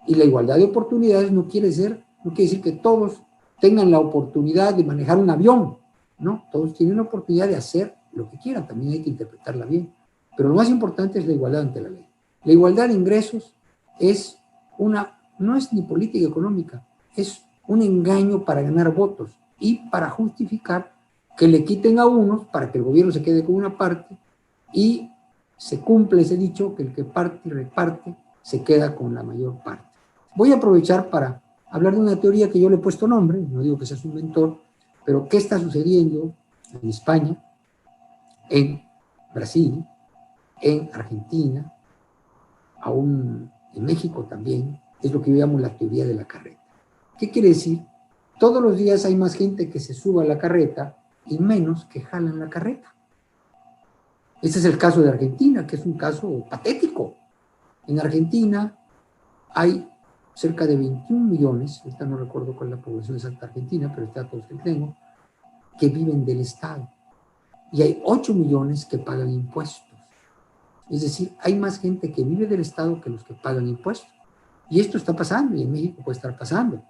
y la igualdad de oportunidades no quiere decir que todos tengan la oportunidad de manejar un avión, ¿no? Todos tienen la oportunidad de hacer lo que quieran, también hay que interpretarla bien. Pero lo más importante es la igualdad ante la ley. La igualdad de ingresos no es ni política económica, es un engaño para ganar votos y para justificar que le quiten a unos para que el gobierno se quede con una parte y se cumple ese dicho que el que parte y reparte se queda con la mayor parte. Voy a aprovechar para hablar de una teoría que yo le he puesto nombre, no digo que sea su inventor, pero ¿qué está sucediendo en España, en Brasil, en Argentina, aún en México también? Es lo que yo llamo la teoría de la carreta. ¿Qué quiere decir? Todos los días hay más gente que se suba a la carreta y menos que jalan la carreta. Este es el caso de Argentina, que es un caso patético. En Argentina hay cerca de 21 millones, ahorita no recuerdo cuál es la población exacta argentina, pero está todos que tengo, que viven del Estado. Y hay 8 millones que pagan impuestos. Es decir, hay más gente que vive del Estado que los que pagan impuestos. Y esto está pasando, y en México puede estar pasando.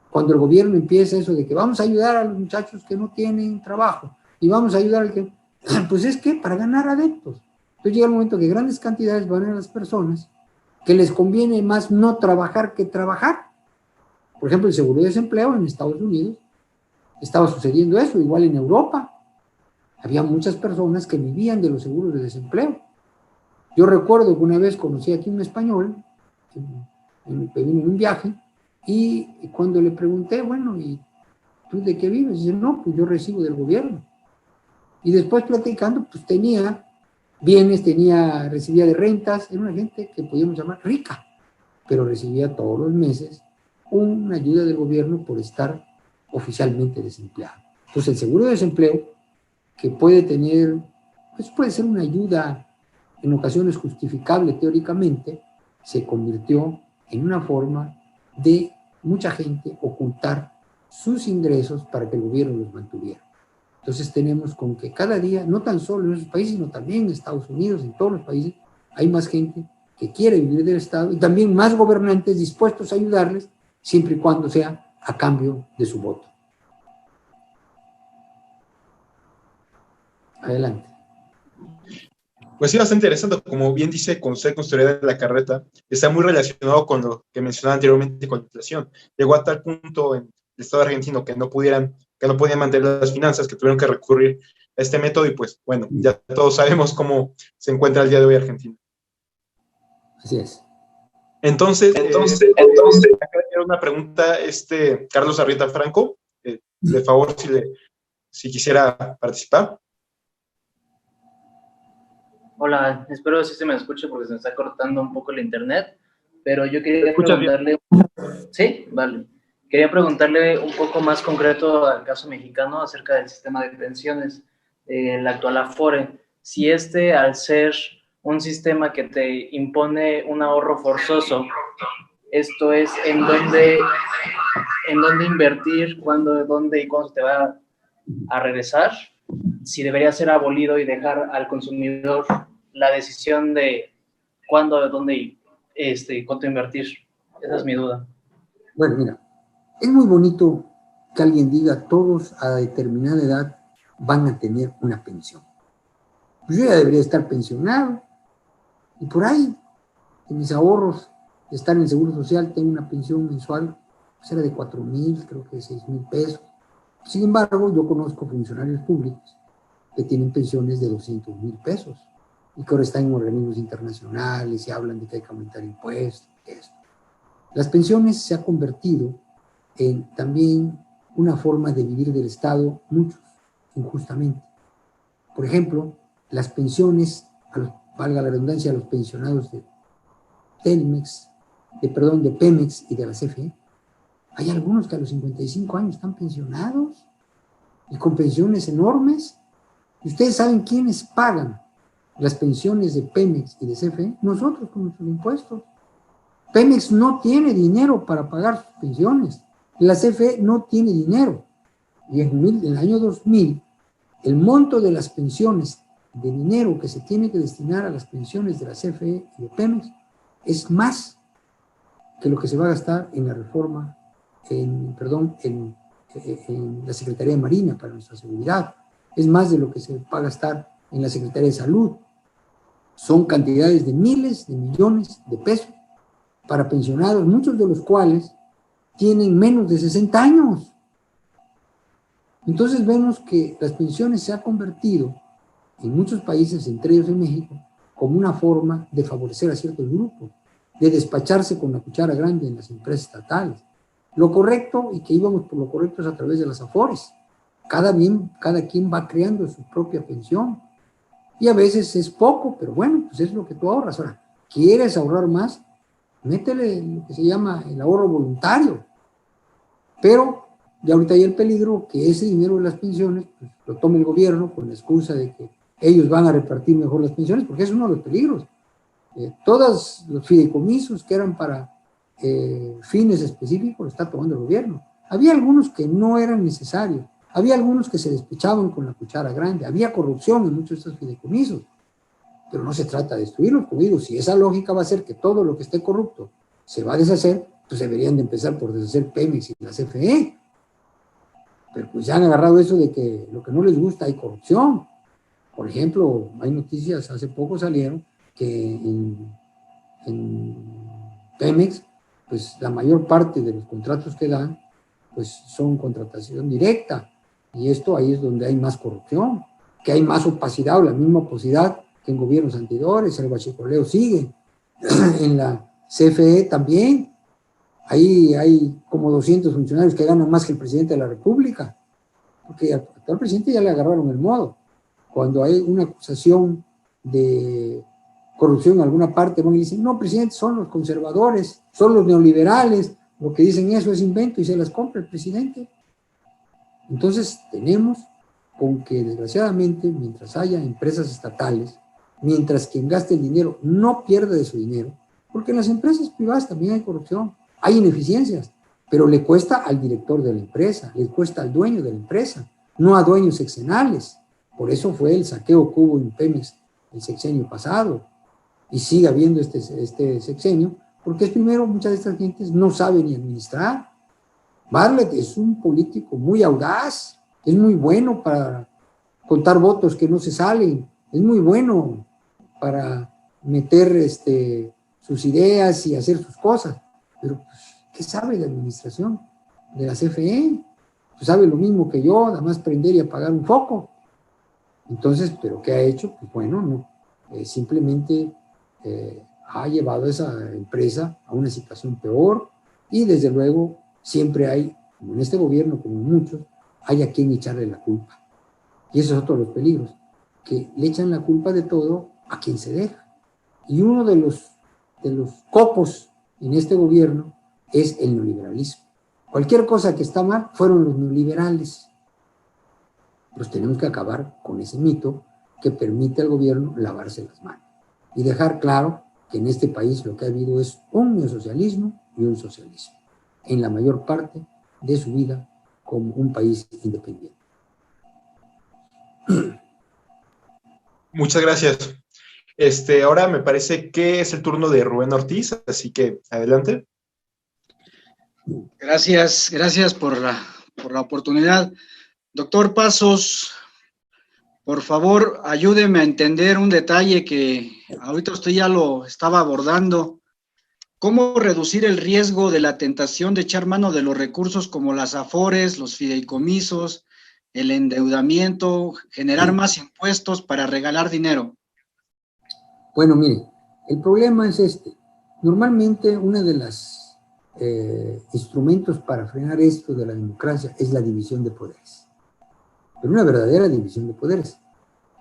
Cuando el gobierno empieza eso de que vamos a ayudar a los muchachos que no tienen trabajo, y vamos a ayudar al que... Pues es que para ganar adeptos. Entonces llega el momento que grandes cantidades van a las personas que les conviene más no trabajar que trabajar. Por ejemplo, el seguro de desempleo en Estados Unidos estaba sucediendo eso, igual en Europa. Había muchas personas que vivían de los seguros de desempleo. Yo recuerdo que una vez conocí aquí un español que vino en un viaje y cuando le pregunté, bueno, ¿y tú de qué vives? Dice, no, pues yo recibo del gobierno. Y después platicando, pues tenía bienes, recibía de rentas, era una gente que podíamos llamar rica, pero recibía todos los meses una ayuda del gobierno por estar oficialmente desempleado. Entonces el seguro de desempleo, que puede tener, pues puede ser una ayuda en ocasiones justificable teóricamente, se convirtió en una forma de mucha gente ocultar sus ingresos para que el gobierno los mantuviera. Entonces tenemos con que cada día, no tan solo en esos países, sino también en Estados Unidos, en todos los países, hay más gente que quiere vivir del Estado y también más gobernantes dispuestos a ayudarles, siempre y cuando sea a cambio de su voto. Adelante. Pues sí, bastante interesante. Como bien dice, con usted construida la carreta, está muy relacionado con lo que mencionaba anteriormente con la inflación. Llegó a tal punto en el Estado argentino que no podían mantener las finanzas, que tuvieron que recurrir a este método y pues bueno, ya todos sabemos cómo se encuentra el día de hoy Argentina. Así es. Entonces, acá quiero una pregunta, Carlos Arrieta Franco, de favor, si quisiera participar. Hola, espero que sí se me escuche porque se me está cortando un poco el internet, pero yo quería preguntarle... ¿Sí? Vale. Quería preguntarle un poco más concreto al caso mexicano acerca del sistema de pensiones, el actual Afore. Si al ser un sistema que te impone un ahorro forzoso, esto es en dónde invertir, dónde y cuándo te va a regresar, si debería ser abolido y dejar al consumidor la decisión de cuándo, dónde y cuánto invertir. Esa es mi duda. Bueno, mira, es muy bonito que alguien diga todos a determinada edad van a tener una pensión. Pues yo ya debería estar pensionado y por ahí, en mis ahorros de estar en el Seguro Social, tengo una pensión mensual, pues era de 4,000, creo que 6,000 pesos. Sin embargo, yo conozco funcionarios públicos que tienen pensiones de 200,000 pesos y que ahora están en organismos internacionales y hablan de que hay que aumentar impuestos. Esto. Las pensiones se ha convertido en también una forma de vivir del Estado, muchos, injustamente. Por ejemplo, las pensiones, valga la redundancia, a los pensionados de Telmex, de Pemex y de la CFE, hay algunos que a los 55 años están pensionados y con pensiones enormes. ¿Y ustedes saben quiénes pagan las pensiones de Pemex y de CFE? Nosotros con nuestros impuestos. Pemex no tiene dinero para pagar sus pensiones. La CFE no tiene dinero. Y en el año 2000, el monto de las pensiones, de dinero que se tiene que destinar a las pensiones de la CFE y de Pemex, es más que lo que se va a gastar en la reforma, en la Secretaría de Marina para nuestra seguridad. Es más de lo que se va a gastar en la Secretaría de Salud. Son cantidades de miles de millones de pesos para pensionados, muchos de los cuales tienen menos de 60 años. Entonces vemos que las pensiones se han convertido en muchos países, entre ellos en México, como una forma de favorecer a ciertos grupos, de despacharse con la cuchara grande en las empresas estatales. Lo correcto, y que íbamos por lo correcto, es a través de las Afores. Cada quien va creando su propia pensión. Y a veces es poco, pero bueno, pues es lo que tú ahorras. Ahora, ¿quieres ahorrar más? Métele lo que se llama el ahorro voluntario. Pero ya ahorita hay el peligro que ese dinero de las pensiones pues, lo tome el gobierno con la excusa de que ellos van a repartir mejor las pensiones, porque es uno de los peligros. Todos los fideicomisos que eran para fines específicos lo está tomando el gobierno. Había algunos que no eran necesarios, había algunos que se despechaban con la cuchara grande, había corrupción en muchos de estos fideicomisos, pero no se trata de destruirlos. Como digo, si esa lógica va a ser que todo lo que esté corrupto se va a deshacer, pues deberían de empezar por deshacer Pemex y la CFE. Pero pues ya han agarrado eso de que lo que no les gusta hay corrupción. Por ejemplo, hay noticias, hace poco salieron, que en Pemex, pues la mayor parte de los contratos que dan, pues son contratación directa. Y esto ahí es donde hay más corrupción, que hay más opacidad o la misma opacidad que en gobiernos anteriores. El huachicoleo sigue. En la CFE también. Ahí hay como 200 funcionarios que ganan más que el presidente de la República, porque al actual presidente ya le agarraron el modo. Cuando hay una acusación de corrupción en alguna parte, van y dicen, no, presidente, son los conservadores, son los neoliberales, lo que dicen eso es invento y se las compra el presidente. Entonces tenemos con que desgraciadamente, mientras haya empresas estatales, mientras quien gaste el dinero no pierda de su dinero, Porque en las empresas privadas también hay corrupción, hay ineficiencias, pero le cuesta al director de la empresa, le cuesta al dueño de la empresa, no a dueños seccionales. Por eso fue el saqueo que hubo en Pemex el sexenio pasado, y sigue habiendo este sexenio, porque es primero, muchas de estas gentes no saben ni administrar. Bartlett es un político muy audaz, es muy bueno para contar votos que no se salen, es muy bueno para meter sus ideas y hacer sus cosas, pero pues, ¿qué sabe de administración de la CFE? Pues sabe lo mismo que yo, nada más prender y apagar un foco. Entonces, ¿pero qué ha hecho? Pues bueno, no, simplemente ha llevado a esa empresa a una situación peor, y desde luego siempre hay, como en este gobierno, como en muchos, hay a quien echarle la culpa. Y eso es otro de los peligros, que le echan la culpa de todo a quien se deja. Y uno de los copos en este gobierno es el neoliberalismo. Cualquier cosa que está mal fueron los neoliberales. Pues tenemos que acabar con ese mito que permite al gobierno lavarse las manos y dejar claro que en este país lo que ha habido es un neosocialismo y un socialismo, en la mayor parte de su vida como un país independiente. Muchas gracias. Ahora me parece que es el turno de Rubén Ortiz, así que adelante. Gracias por la oportunidad. Doctor Pasos, por favor, ayúdeme a entender un detalle que ahorita usted ya lo estaba abordando. ¿Cómo reducir el riesgo de la tentación de echar mano de los recursos como las afores, los fideicomisos, el endeudamiento, generar más impuestos para regalar dinero? Bueno, mire, el problema es este. Normalmente uno de los instrumentos para frenar esto de la democracia es la división de poderes. Pero una verdadera división de poderes.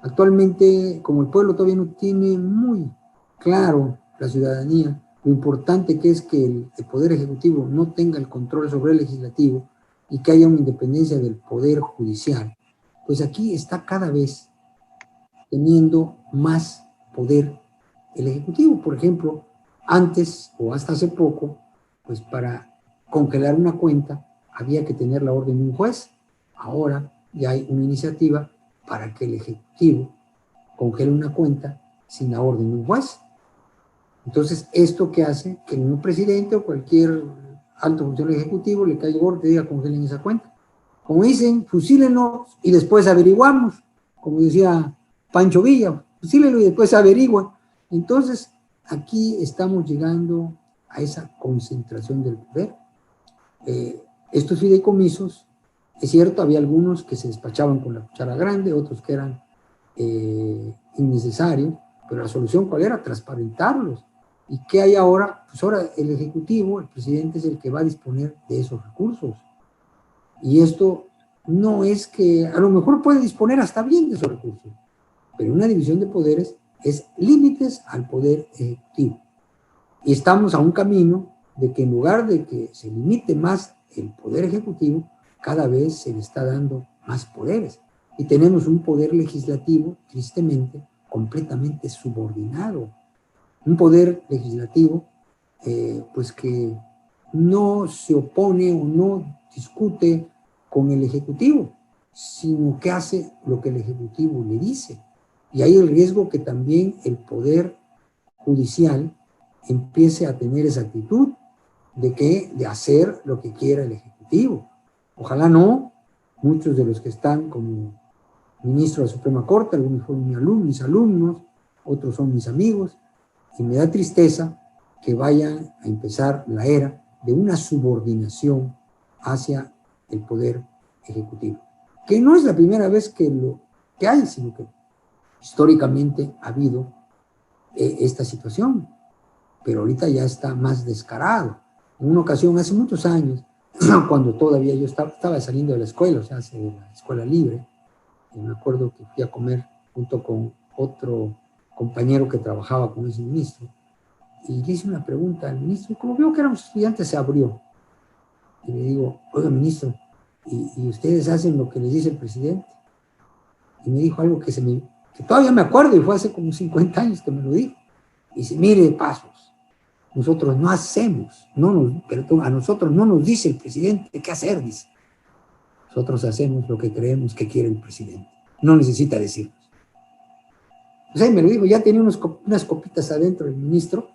Actualmente, como el pueblo todavía no tiene muy claro, la ciudadanía, lo importante que es que el poder ejecutivo no tenga el control sobre el legislativo y que haya una independencia del poder judicial, pues aquí está cada vez teniendo más poder el ejecutivo. Por ejemplo, antes o hasta hace poco, pues para congelar una cuenta había que tener la orden de un juez. Ahora ya hay una iniciativa para que el ejecutivo congele una cuenta sin la orden de un juez. Entonces, ¿esto qué hace? Que un presidente o cualquier alto funcionario ejecutivo le caiga gordo y diga congelen esa cuenta. Como dicen, fusílenos y después averiguamos. Como decía Pancho Villa, fusílenlo y después averigua. Entonces, aquí estamos llegando a esa concentración del poder. Estos fideicomisos, es cierto, había algunos que se despachaban con la cuchara grande, otros que eran innecesarios, pero la solución ¿cuál era? Transparentarlos. ¿Y qué hay ahora? Pues ahora el Ejecutivo, el presidente es el que va a disponer de esos recursos. Y esto no es que, a lo mejor puede disponer hasta bien de esos recursos, pero una división de poderes es límites al poder ejecutivo. Y estamos a un camino de que en lugar de que se limite más el poder ejecutivo, cada vez se le está dando más poderes. Y tenemos un poder legislativo, tristemente, completamente subordinado. Un poder legislativo, pues que no se opone o no discute con el Ejecutivo, sino que hace lo que el Ejecutivo le dice. Y hay el riesgo que también el Poder Judicial empiece a tener esa actitud de hacer lo que quiera el Ejecutivo. Ojalá no. Muchos de los que están como ministros de la Suprema Corte, algunos fueron mis alumnos, otros son mis amigos, y me da tristeza que vayan a empezar la era de una subordinación hacia el Poder Ejecutivo. Que no es la primera vez que hay, sino que históricamente ha habido esta situación, pero ahorita ya está más descarado. En una ocasión, hace muchos años, cuando todavía yo estaba saliendo de la escuela, o sea, de la escuela libre, y me acuerdo que fui a comer junto con otro compañero que trabajaba con ese ministro, y le hice una pregunta al ministro, y como vio que éramos estudiantes, se abrió. Y le digo, oiga, ministro, ¿y ustedes hacen lo que les dice el presidente? Y me dijo algo que todavía me acuerdo, y fue hace como 50 años que me lo dijo. Y dice, mire, Pasos, nosotros no hacemos, a nosotros no nos dice el presidente qué hacer, dice. Nosotros hacemos lo que creemos que quiere el presidente. No necesita decirnos. O sea, me lo dijo, ya tenía unas copitas adentro el ministro,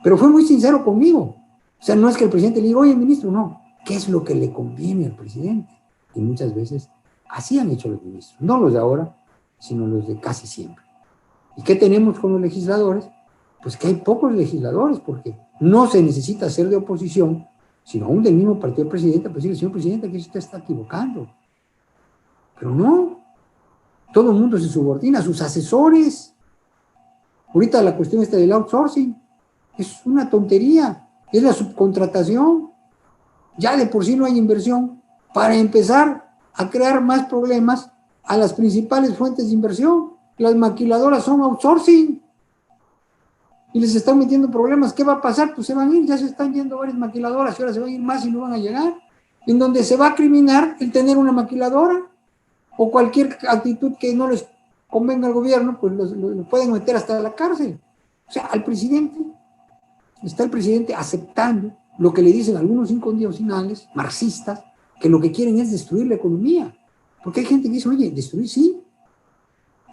pero fue muy sincero conmigo. O sea, no es que el presidente le diga, oye, ministro, no. ¿Qué es lo que le conviene al presidente? Y muchas veces así han hecho los ministros. No los de ahora, sino los de casi siempre. ¿Y qué tenemos con los legisladores? Pues que hay pocos legisladores, porque no se necesita ser de oposición, sino aún del mismo partido del presidente, pues decirle, señor presidente, aquí usted está equivocando. Pero no, todo el mundo se subordina a sus asesores. Ahorita la cuestión esta del outsourcing es una tontería, es la subcontratación. Ya de por sí no hay inversión para empezar a crear más problemas a las principales fuentes de inversión. Las maquiladoras son outsourcing y les están metiendo problemas. ¿Qué va a pasar? Pues se van a ir, ya se están yendo varias maquiladoras y ahora se van a ir más y no van a llegar. En donde se va a criminar el tener una maquiladora o cualquier actitud que no les convenga al gobierno, pues lo pueden meter hasta la cárcel. O sea, está el presidente aceptando lo que le dicen algunos incondicionales, marxistas, que lo que quieren es destruir la economía. Porque hay gente que dice, oye, destruir sí.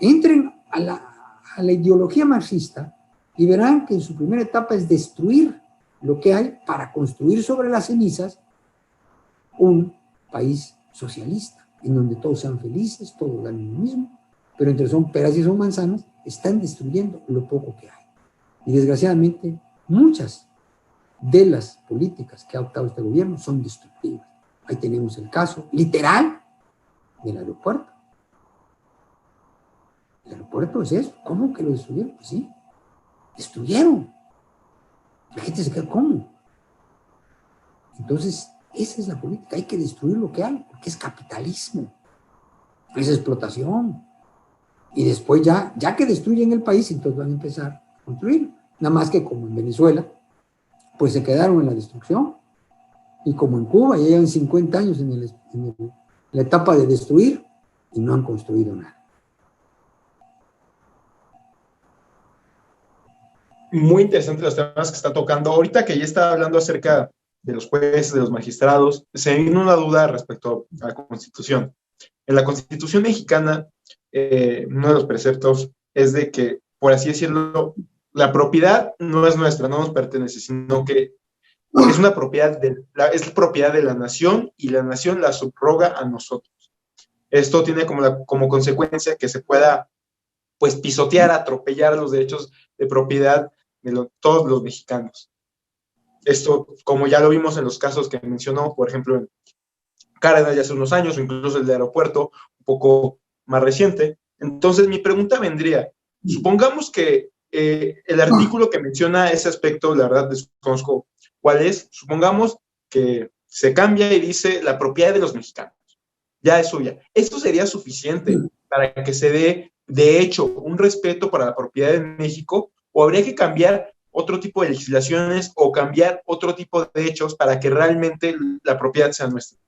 Entren a la ideología marxista y verán que en su primera etapa es destruir lo que hay para construir sobre las cenizas un país socialista, en donde todos sean felices, todos ganen lo mismo, pero entre son peras y son manzanas, están destruyendo lo poco que hay. Y desgraciadamente, muchas de las políticas que ha optado este gobierno son destructivas. Ahí tenemos el caso literal del aeropuerto. El aeropuerto es eso. ¿Cómo que lo destruyeron? Pues sí, destruyeron. La gente se queda, ¿cómo? Entonces, esa es la política. Hay que destruir lo que hay, porque es capitalismo, es explotación. Y después ya que destruyen el país, entonces van a empezar a construir. Nada más que como en Venezuela, pues se quedaron en la destrucción. Y como en Cuba, ya llevan 50 años en la etapa de destruir y no han construido nada. Muy interesante los temas que está tocando. Ahorita que ya está hablando acerca de los jueces, de los magistrados, se me vino una duda respecto a la Constitución. En la Constitución mexicana, uno de los preceptos es de que, por así decirlo, la propiedad no es nuestra, no nos pertenece, sino que es una propiedad es propiedad de la nación y la nación la subroga a nosotros. Esto tiene como consecuencia que se pueda pues pisotear, atropellar los derechos de propiedad de todos los mexicanos. Esto, como ya lo vimos en los casos que mencionó, por ejemplo, en Cárdenas ya hace unos años, o incluso el de aeropuerto, un poco más reciente. Entonces, mi pregunta vendría, supongamos que el artículo que menciona ese aspecto, la verdad desconozco cuál es, supongamos que se cambia y dice la propiedad de los mexicanos. Ya es suya. ¿Esto sería suficiente para que se dé, de hecho, un respeto para la propiedad de México? ¿O habría que cambiar otro tipo de legislaciones o cambiar otro tipo de hechos para que realmente la propiedad sea nuestra?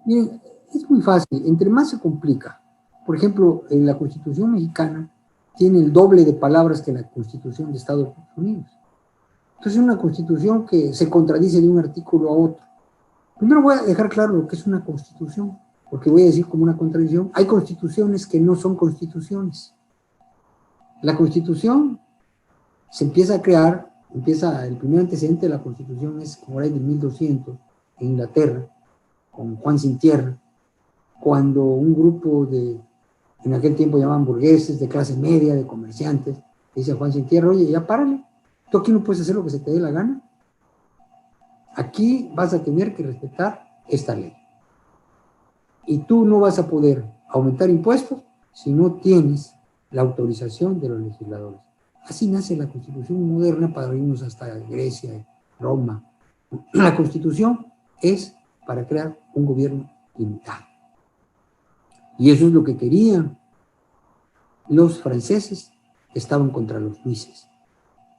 Miren, es muy fácil. Entre más se complica. Por ejemplo, en la Constitución mexicana tiene el doble de palabras que la Constitución de Estados Unidos. Entonces es una Constitución que se contradice de un artículo a otro. Primero voy a dejar claro lo que es una Constitución, porque voy a decir como una contradicción. Hay constituciones que no son constituciones. La Constitución se empieza a crear, el primer antecedente de la Constitución es como era de 1200 en Inglaterra, con Juan Sin Tierra, cuando un grupo en aquel tiempo llamaban burgueses, de clase media, de comerciantes, dice a Juan Sin Tierra, oye, ya párale, tú aquí no puedes hacer lo que se te dé la gana, aquí vas a tener que respetar esta ley. Y tú no vas a poder aumentar impuestos si no tienes la autorización de los legisladores. Así nace la Constitución moderna para irnos hasta Grecia, Roma. La Constitución es para crear un gobierno limitado. Y eso es lo que querían los franceses que estaban contra los Luises.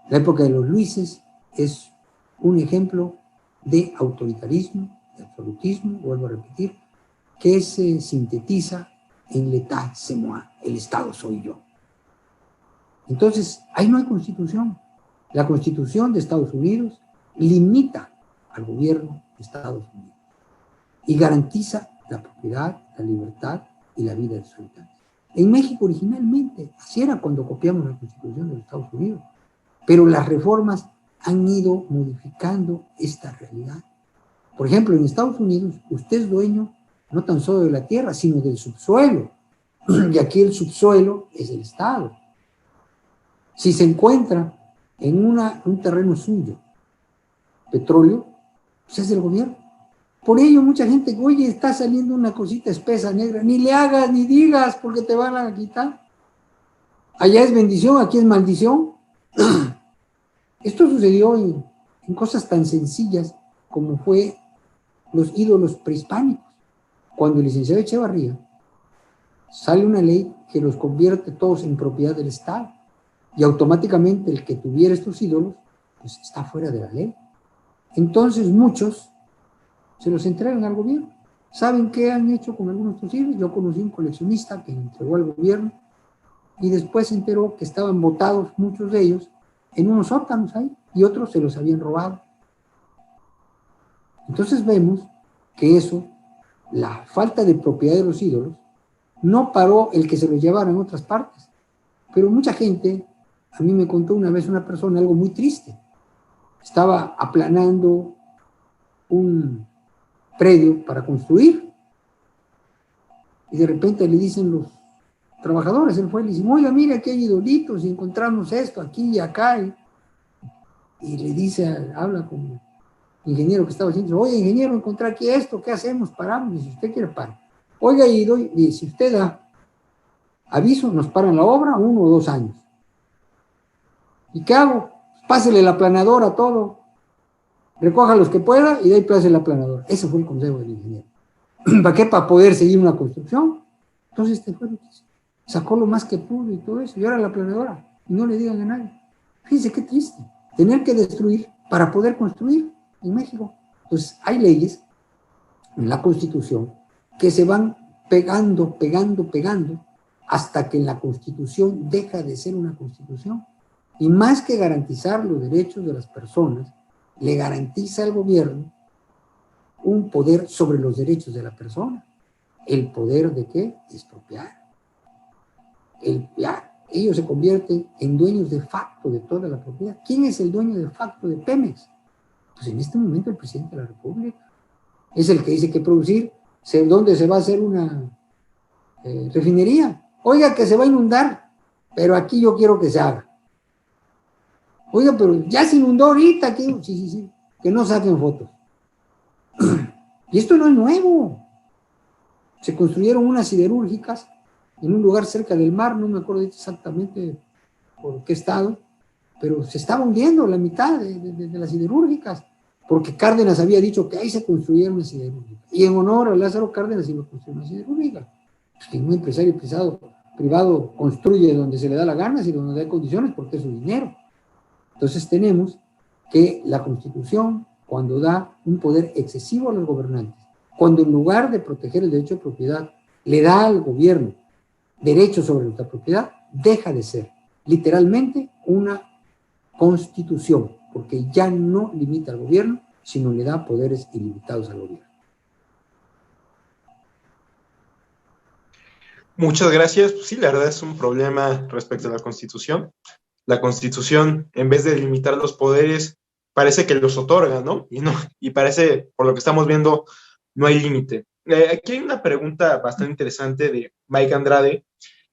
La época de los Luises es un ejemplo de autoritarismo, de absolutismo, vuelvo a repetir, que se sintetiza en l'état c'est moi, el Estado soy yo. Entonces, ahí no hay constitución. La Constitución de Estados Unidos limita al gobierno de Estados Unidos y garantiza la propiedad, la libertad y la vida de sus habitantes. En México originalmente, así era cuando copiamos la Constitución de los Estados Unidos, pero las reformas han ido modificando esta realidad. Por ejemplo, en Estados Unidos, usted es dueño no tan solo de la tierra, sino del subsuelo, y aquí el subsuelo es el Estado. Si se encuentra en un terreno suyo petróleo, pues es del gobierno. Por ello mucha gente, oye, está saliendo una cosita espesa, negra, ni le hagas ni digas porque te van a quitar. Allá es bendición, aquí es maldición. Esto sucedió en cosas tan sencillas como fue los ídolos prehispánicos. Cuando el licenciado Echevarría sale una ley que los convierte todos en propiedad del Estado y automáticamente el que tuviera estos ídolos pues está fuera de la ley. Entonces muchos se los entregan al gobierno. ¿Saben qué han hecho con algunos de estos ídolos? Yo conocí un coleccionista que entregó al gobierno y después se enteró que estaban botados muchos de ellos en unos sótanos ahí y otros se los habían robado. Entonces vemos que eso, la falta de propiedad de los ídolos, no paró el que se los llevaran a otras partes. Pero mucha gente, a mí me contó una vez una persona algo muy triste. Estaba aplanando un predio para construir y de repente le dicen los trabajadores, él fue y le dicen, oiga, mira aquí hay idolitos y encontramos esto aquí y acá y le dice, habla con el ingeniero que estaba haciendo, oye ingeniero, encontré aquí esto, ¿qué hacemos? Paramos, y si usted quiere parar. Oiga, y si usted da aviso, nos paran la obra 1 o 2 años. ¿Y qué hago? Pásele la aplanadora a todo, recoja los que pueda y de ahí pase la aplanadora. Ese fue el consejo del ingeniero. ¿Para qué? Para poder seguir una construcción. Entonces este fue lo que hizo. Sacó lo más que pudo y todo eso, y ahora la aplanadora, y no le digan a nadie. Fíjense qué triste, tener que destruir para poder construir en México. Entonces hay leyes en la Constitución que se van pegando, hasta que la Constitución deja de ser una Constitución. Y más que garantizar los derechos de las personas, le garantiza al gobierno un poder sobre los derechos de la persona. ¿El poder de qué? De expropiar. Ellos se convierten en dueños de facto de toda la propiedad. ¿Quién es el dueño de facto de Pemex? Pues en este momento el presidente de la República. Es el que dice que producir, dónde se va a hacer una refinería. Oiga, que se va a inundar, pero aquí yo quiero que se haga. Oiga, pero ya se inundó ahorita. Aquí. Sí, que no saquen fotos. Y esto no es nuevo. Se construyeron unas siderúrgicas en un lugar cerca del mar, no me acuerdo exactamente por qué estado, pero se estaba hundiendo la mitad de las siderúrgicas, porque Cárdenas había dicho que ahí se construyeron una siderúrgica. Y en honor a Lázaro Cárdenas iba a construir una siderúrgica. Pues que un empresario privado construye donde se le da la gana, y donde hay condiciones, porque es su dinero. Entonces tenemos que la Constitución, cuando da un poder excesivo a los gobernantes, cuando en lugar de proteger el derecho de propiedad, le da al gobierno derechos sobre nuestra propiedad, deja de ser literalmente una constitución, porque ya no limita al gobierno, sino le da poderes ilimitados al gobierno. Muchas gracias. Pues sí, la verdad es un problema respecto a la Constitución. La Constitución, en vez de limitar los poderes, parece que los otorga, ¿no? Y parece, por lo que estamos viendo, no hay límite. Aquí hay una pregunta bastante interesante de Mike Andrade,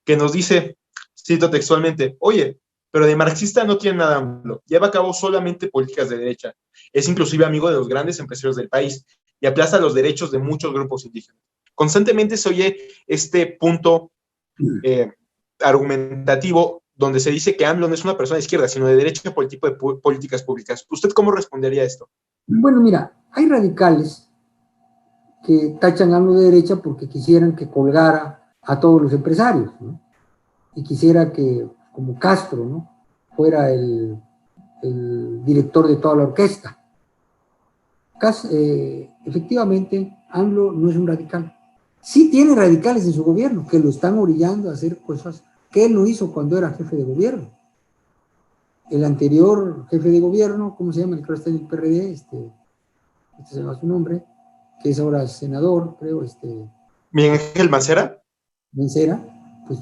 que nos dice, cito textualmente, oye, pero de marxista no tiene nada AMLO, lleva a cabo solamente políticas de derecha, es inclusive amigo de los grandes empresarios del país y aplaza los derechos de muchos grupos indígenas. Constantemente se oye este punto argumentativo donde se dice que AMLO no es una persona de izquierda, sino de derecha por el tipo de políticas públicas. ¿Usted cómo respondería a esto? Bueno, mira, hay radicales que tachan a AMLO de derecha porque quisieran que colgara a todos los empresarios, ¿no? Y quisiera que, como Castro, ¿no?, fuera el director de toda la orquesta. Efectivamente, AMLO no es un radical. Sí tiene radicales en su gobierno que lo están orillando a hacer cosas que él no hizo cuando era jefe de gobierno. el anterior jefe de gobierno, ¿cómo se llama? El que ahora está en el PRD, este se llama su nombre, que es ahora senador, creo, Miguel Ángel Mancera. Mancera, pues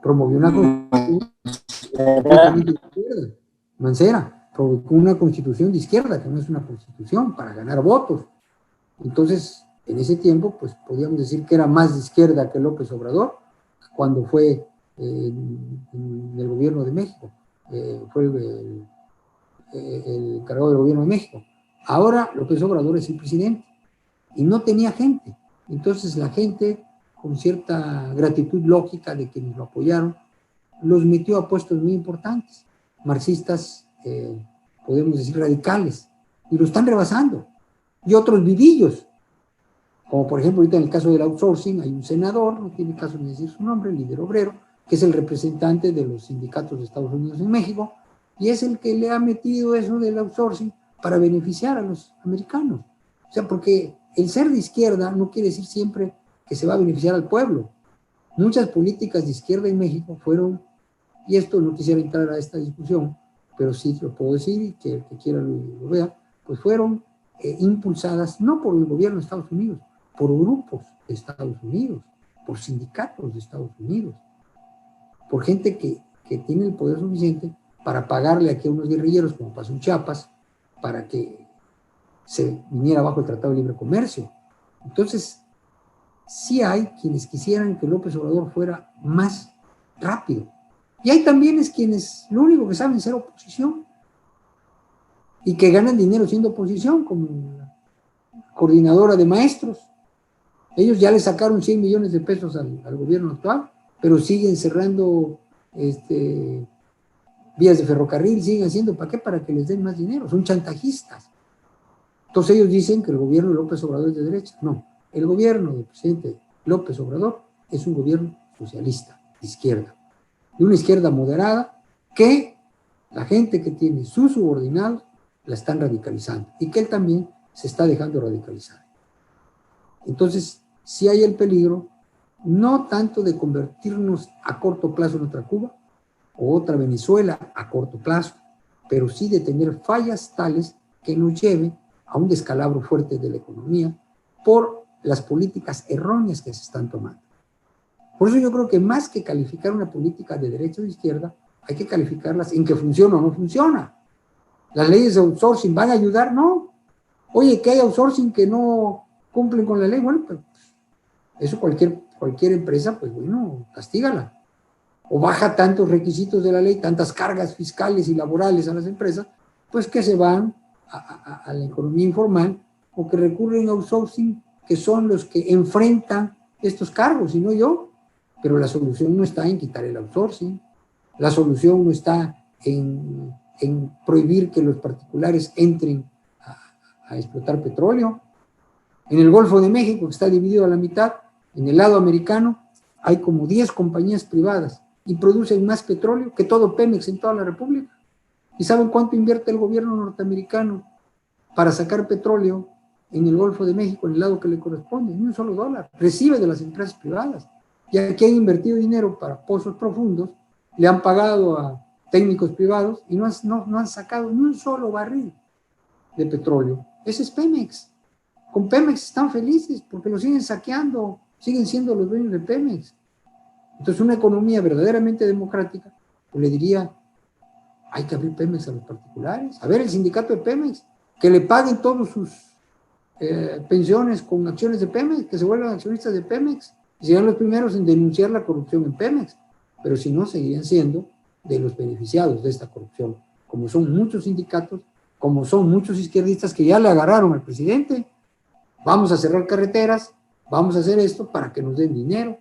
promovió una constitución de izquierda. Mancera provocó una constitución de izquierda, que no es una constitución, para ganar votos. Entonces, en ese tiempo, pues podíamos decir que era más de izquierda que López Obrador, cuando fue en el gobierno de México, fue el encargado del gobierno de México. Ahora López Obrador es el presidente y no tenía gente. Entonces la gente, con cierta gratitud lógica de quienes lo apoyaron, los metió a puestos muy importantes, marxistas, podemos decir radicales, y lo están rebasando. Y otros vivillos, como por ejemplo ahorita en el caso del outsourcing, hay un senador, no tiene caso ni decir su nombre, el líder obrero, que es el representante de los sindicatos de Estados Unidos en México, y es el que le ha metido eso del outsourcing para beneficiar a los americanos. O sea, porque el ser de izquierda no quiere decir siempre que se va a beneficiar al pueblo. Muchas políticas de izquierda en México fueron, y esto no quisiera entrar a esta discusión, pero sí lo puedo decir y que el que quiera lo vea, pues fueron impulsadas no por el gobierno de Estados Unidos, por grupos de Estados Unidos, por sindicatos de Estados Unidos, por gente que tiene el poder suficiente para pagarle aquí a unos guerrilleros, como pasó en Chiapas, para que se viniera bajo el Tratado de Libre Comercio. Entonces, sí hay quienes quisieran que López Obrador fuera más rápido. Y hay también quienes lo único que saben es ser oposición y que ganan dinero siendo oposición, como la coordinadora de maestros. Ellos ya le sacaron 100 millones de pesos al gobierno actual, pero siguen cerrando vías de ferrocarril, siguen haciendo, ¿para qué? Para que les den más dinero. Son chantajistas. Entonces ellos dicen que el gobierno de López Obrador es de derecha. No, el gobierno del presidente López Obrador es un gobierno socialista, de izquierda, de una izquierda moderada, que la gente que tiene sus subordinados la están radicalizando y que él también se está dejando radicalizar. Entonces, sí hay el peligro, no tanto de convertirnos a corto plazo en otra Cuba o otra Venezuela a corto plazo, pero sí de tener fallas tales que nos lleven a un descalabro fuerte de la economía por las políticas erróneas que se están tomando. Por eso yo creo que más que calificar una política de derecha o de izquierda, hay que calificarlas en que funciona o no funciona. ¿Las leyes de outsourcing van a ayudar? No. Oye, que hay outsourcing que no cumplen con la ley, bueno, pues eso cualquier empresa, pues bueno, castígala. O baja tantos requisitos de la ley, tantas cargas fiscales y laborales a las empresas, pues que se van a la economía informal o que recurren a outsourcing, que son los que enfrentan estos cargos, y no yo. Pero la solución no está en quitar el outsourcing, la solución no está en prohibir que los particulares entren a explotar petróleo. En el Golfo de México, que está dividido a la mitad, en el lado americano hay como 10 compañías privadas y producen más petróleo que todo Pemex en toda la República. ¿Y saben cuánto invierte el gobierno norteamericano para sacar petróleo en el Golfo de México, en el lado que le corresponde? Ni un solo dólar. Recibe de las empresas privadas. Y aquí han invertido dinero para pozos profundos, le han pagado a técnicos privados y no han sacado ni un solo barril de petróleo. Ese es Pemex. Con Pemex están felices porque lo siguen saqueando, siguen siendo los dueños de Pemex. Entonces, una economía verdaderamente democrática, pues le diría, hay que abrir Pemex a los particulares. A ver, el sindicato de Pemex, que le paguen todos sus pensiones con acciones de Pemex, que se vuelvan accionistas de Pemex, y serían los primeros en denunciar la corrupción en Pemex. Pero si no, seguirían siendo de los beneficiados de esta corrupción, como son muchos sindicatos, como son muchos izquierdistas que ya le agarraron al presidente. Vamos a cerrar carreteras, vamos a hacer esto para que nos den dinero.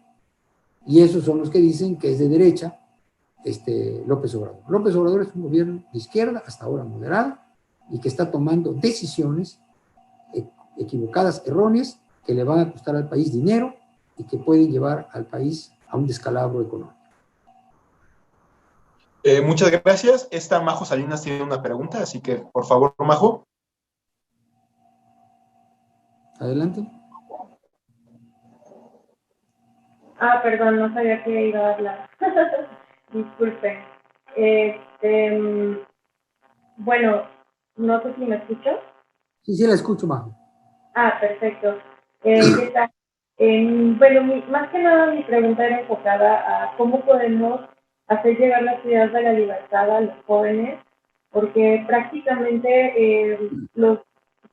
Y esos son los que dicen que es de derecha López Obrador. López Obrador es un gobierno de izquierda, hasta ahora moderado, y que está tomando decisiones equivocadas, erróneas, que le van a costar al país dinero y que pueden llevar al país a un descalabro económico. Muchas gracias. Majo Salinas tiene una pregunta, así que por favor, Majo. Adelante. Perdón, no sabía que iba a hablar. Disculpen. Bueno, no sé si me escucho. Sí, la escucho, Majo. Perfecto. ¿Qué tal? Bueno, más que nada mi pregunta era enfocada a cómo podemos hacer llegar las ideas de la libertad a los jóvenes, porque prácticamente los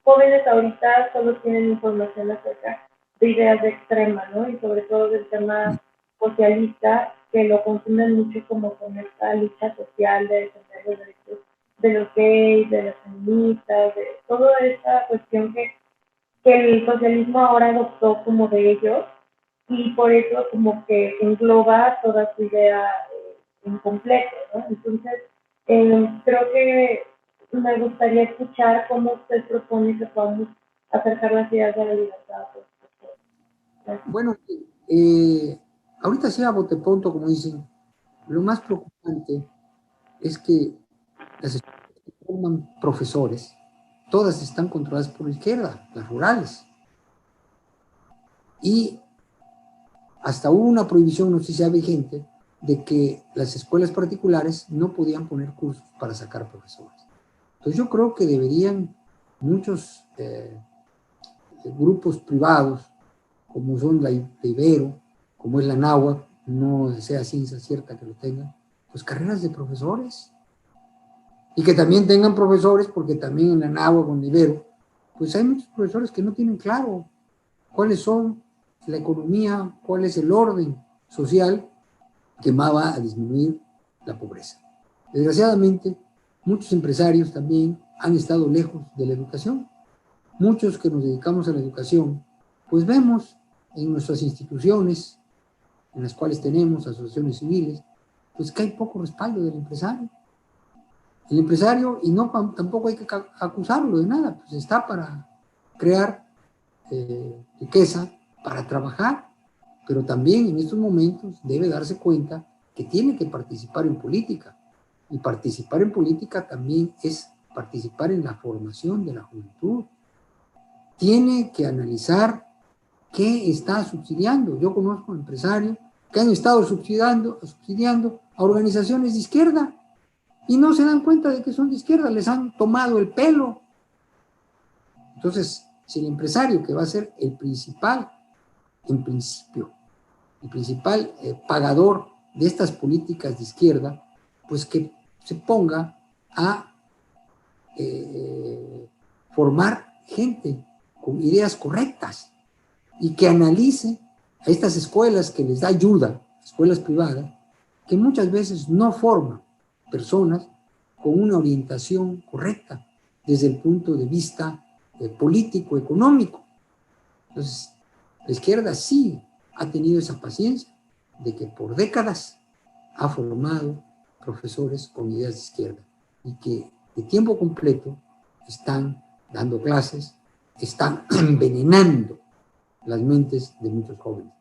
jóvenes ahorita solo tienen información acerca de ideas de extrema, ¿no? Y sobre todo del tema socialista, que lo confunden mucho como con esta lucha social de defender los derechos de los gays, de las feministas, de toda esta cuestión que el socialismo ahora adoptó como de ellos, y por eso como que engloba toda su idea en completo, ¿no? Entonces, creo que me gustaría escuchar cómo usted propone que podamos acercar las ideas de la libertad. Bueno, ahorita sí a bote pronto, como dicen, lo más preocupante es que las escuelas que forman profesores, todas están controladas por la izquierda, las rurales. Y hasta hubo una prohibición, no sé si sea vigente, de que las escuelas particulares no podían poner cursos para sacar profesores. Entonces yo creo que deberían muchos grupos privados, como son la Ibero, como es la Náhuac, no sea ciencia cierta que lo tengan, pues carreras de profesores. Y que también tengan profesores, porque también en la Náhuac, con la Ibero, pues hay muchos profesores que no tienen claro cuáles son la economía, cuál es el orden social que más va a disminuir la pobreza. Desgraciadamente, muchos empresarios también han estado lejos de la educación. Muchos que nos dedicamos a la educación, pues vemos en nuestras instituciones, en las cuales tenemos asociaciones civiles, pues que hay poco respaldo del empresario. El empresario, y no tampoco hay que acusarlo de nada, pues está para crear riqueza, para trabajar, pero también en estos momentos debe darse cuenta que tiene que participar en política, y participar en política también es participar en la formación de la juventud. Tiene que analizar qué está subsidiando. Yo conozco empresarios que han estado subsidiando a organizaciones de izquierda y no se dan cuenta de que son de izquierda, les han tomado el pelo. Entonces, si el empresario, que va a ser el principal, en principio, el principal pagador de estas políticas de izquierda, pues que se ponga a formar gente con ideas correctas y que analice a estas escuelas que les da ayuda, escuelas privadas, que muchas veces no forman personas con una orientación correcta desde el punto de vista político, económico. Entonces, la izquierda sí ha tenido esa paciencia de que por décadas ha formado profesores con ideas de izquierda y que de tiempo completo están dando clases, están envenenando las mentes de muchos jóvenes.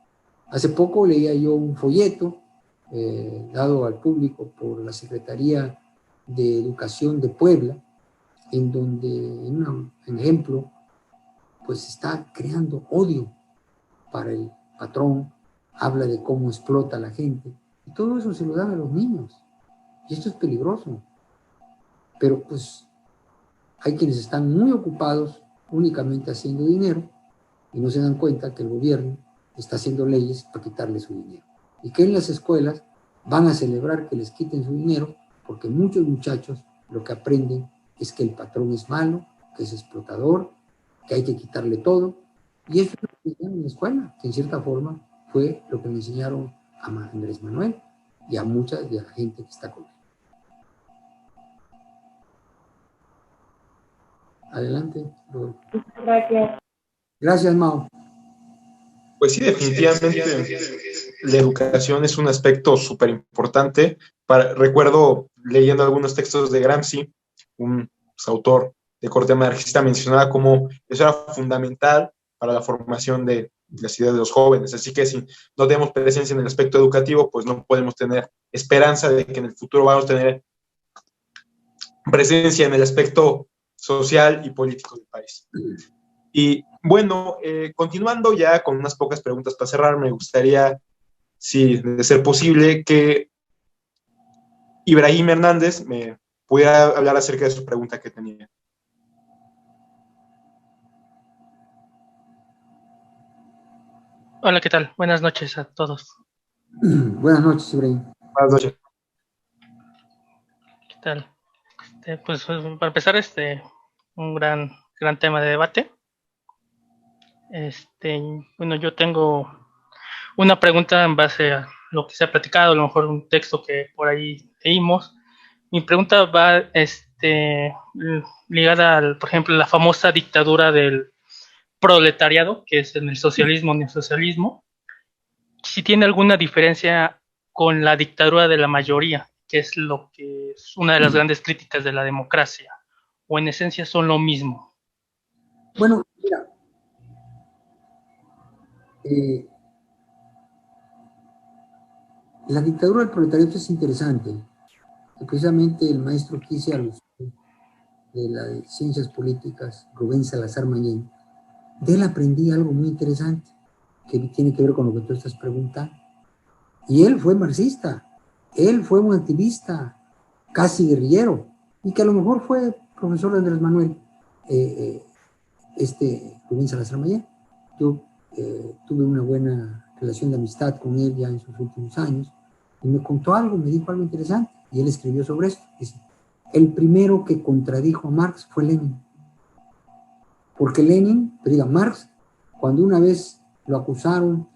Hace poco leía yo un folleto dado al público por la Secretaría de Educación de Puebla, en donde, en un ejemplo, pues está creando odio para el patrón, habla de cómo explota a la gente, y todo eso se lo dan a los niños, y esto es peligroso. Pero pues hay quienes están muy ocupados únicamente haciendo dinero y no se dan cuenta que el gobierno está haciendo leyes para quitarle su dinero, y que en las escuelas van a celebrar que les quiten su dinero, porque muchos muchachos lo que aprenden es que el patrón es malo, que es explotador, que hay que quitarle todo, y eso es lo que enseñaron en la escuela, que en cierta forma fue lo que le enseñaron a Andrés Manuel y a mucha de la gente que está con él. Adelante, Rodolfo. Gracias. Gracias, Mao. Pues sí, definitivamente la educación es un aspecto súper importante. Recuerdo leyendo algunos textos de Gramsci, un autor de corte marxista, mencionaba cómo eso era fundamental para la formación de las ideas de los jóvenes. Así que si no tenemos presencia en el aspecto educativo, pues no podemos tener esperanza de que en el futuro vamos a tener presencia en el aspecto social y político del país. Y bueno, continuando ya con unas pocas preguntas para cerrar, me gustaría, si de ser posible, que Ibrahim Hernández me pudiera hablar acerca de su pregunta que tenía. Hola, ¿qué tal? Buenas noches a todos. Buenas noches, Ibrahim. Buenas noches. ¿Qué tal? Pues para empezar, un gran tema de debate. Bueno, yo tengo una pregunta en base a lo que se ha platicado, a lo mejor un texto que por ahí leímos. Mi pregunta va ligada al, por ejemplo, la famosa dictadura del proletariado, que es en el socialismo, neosocialismo. Si tiene alguna diferencia con la dictadura de la mayoría, que es lo que es una de las grandes críticas de la democracia, o en esencia son lo mismo. Bueno, mira, la dictadura del proletariado es interesante. Precisamente el maestro que hice a los de las ciencias políticas, Rubén Salazar Mañén, de él aprendí algo muy interesante que tiene que ver con lo que tú estás preguntando. Y él fue marxista, él fue un activista casi guerrillero, y que a lo mejor fue profesor de Andrés Manuel, Rubén Salazar Mañén. Yo tuve una buena relación de amistad con él ya en sus últimos años, y me contó algo, me dijo algo interesante, y él escribió sobre esto. Dice, el primero que contradijo a Marx fue Lenin. Porque Lenin, pero diga, Marx, cuando una vez lo acusaron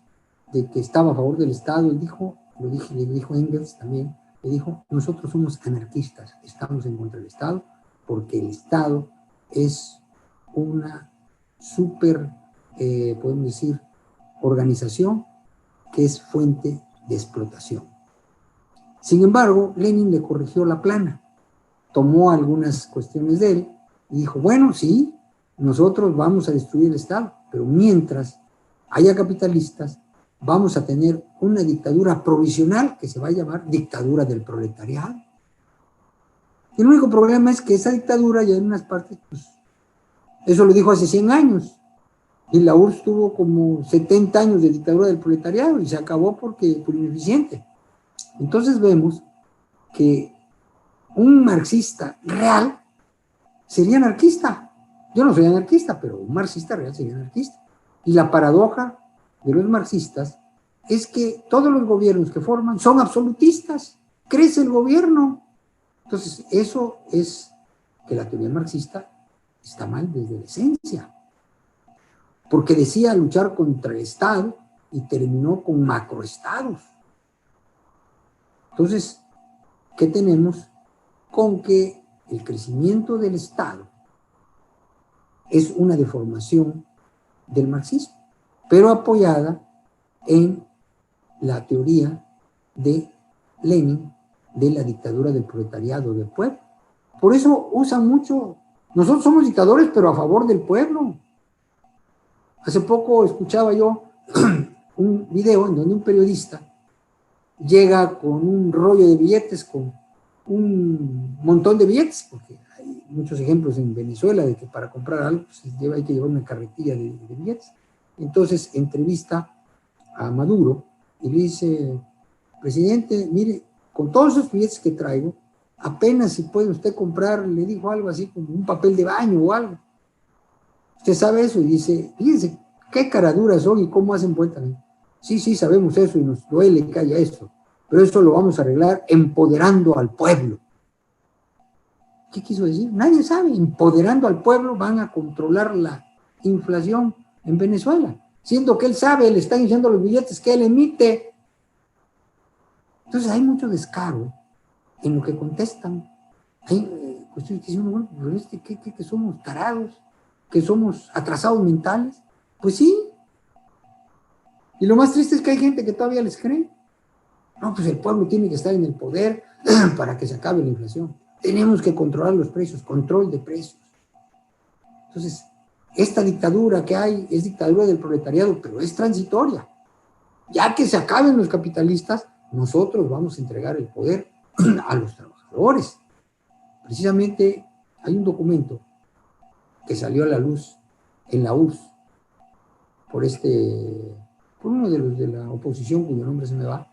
de que estaba a favor del Estado, él dijo, le dijo Engels también, le dijo, nosotros somos anarquistas, estamos en contra del Estado, porque el Estado es una podemos decir, organización que es fuente de explotación. Sin embargo, Lenin le corrigió la plana, tomó algunas cuestiones de él y dijo, bueno, sí, nosotros vamos a destruir el Estado, pero mientras haya capitalistas, vamos a tener una dictadura provisional que se va a llamar dictadura del proletariado. Y el único problema es que esa dictadura ya en unas partes, pues, eso lo dijo hace 100 años, y la URSS tuvo como 70 años de dictadura del proletariado y se acabó por ineficiente. Entonces vemos que un marxista real sería anarquista. Yo no soy anarquista, pero un marxista real sería anarquista. Y la paradoja de los marxistas es que todos los gobiernos que forman son absolutistas. Crece el gobierno. Entonces, eso es que la teoría marxista está mal desde la esencia. Porque decía luchar contra el Estado y terminó con macroestados. Entonces, ¿qué tenemos? Con que el crecimiento del Estado es una deformación del marxismo, pero apoyada en la teoría de Lenin de la dictadura del proletariado del pueblo. Por eso usan mucho, nosotros somos dictadores, pero a favor del pueblo. Hace poco escuchaba yo un video en donde un periodista llega con un rollo de billetes, con un montón de billetes, porque hay muchos ejemplos en Venezuela de que para comprar algo pues, hay que llevar una carretilla de billetes. Entonces entrevista a Maduro y le dice, presidente, mire, con todos esos billetes que traigo, apenas si puede usted comprar, le dijo algo así como un papel de baño o algo. Usted sabe eso y dice, fíjense, qué caraduras son y cómo hacen vuelta. Sí, sabemos eso y nos duele que haya eso, pero eso lo vamos a arreglar empoderando al pueblo. ¿Qué quiso decir? Nadie sabe. Empoderando al pueblo van a controlar la inflación en Venezuela, siendo que él sabe, le están diciendo los billetes que él emite. Entonces hay mucho descaro en lo que contestan. Hay cuestiones que dicen, bueno, ¿qué somos tarados? ¿Que somos atrasados mentales? Pues sí. Y lo más triste es que hay gente que todavía les cree. No, pues el pueblo tiene que estar en el poder para que se acabe la inflación. Tenemos que controlar los precios, control de precios. Entonces, esta dictadura que hay es dictadura del proletariado, pero es transitoria. Ya que se acaben los capitalistas, nosotros vamos a entregar el poder a los trabajadores. Precisamente hay un documento que salió a la luz en la URSS por uno de los de la oposición cuyo nombre se me va,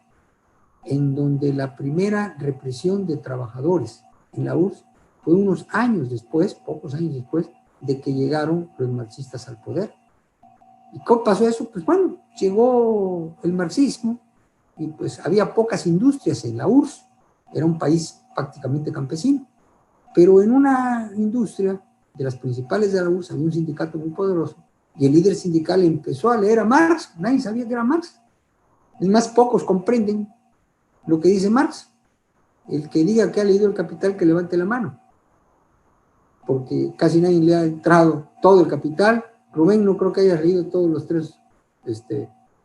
en donde la primera represión de trabajadores en la URSS fue unos años después, pocos años después, de que llegaron los marxistas al poder. ¿Y cómo pasó eso? Pues bueno, llegó el marxismo y pues había pocas industrias en la URSS, era un país prácticamente campesino, pero en una industria de las principales de la URSS había un sindicato muy poderoso y el líder sindical empezó a leer a Marx, nadie sabía que era Marx. Es más, pocos comprenden lo que dice Marx. El que diga que ha leído El Capital, que levante la mano, porque casi nadie le ha entrado todo el Capital. Rubén, no creo que hayas leído todos los tres.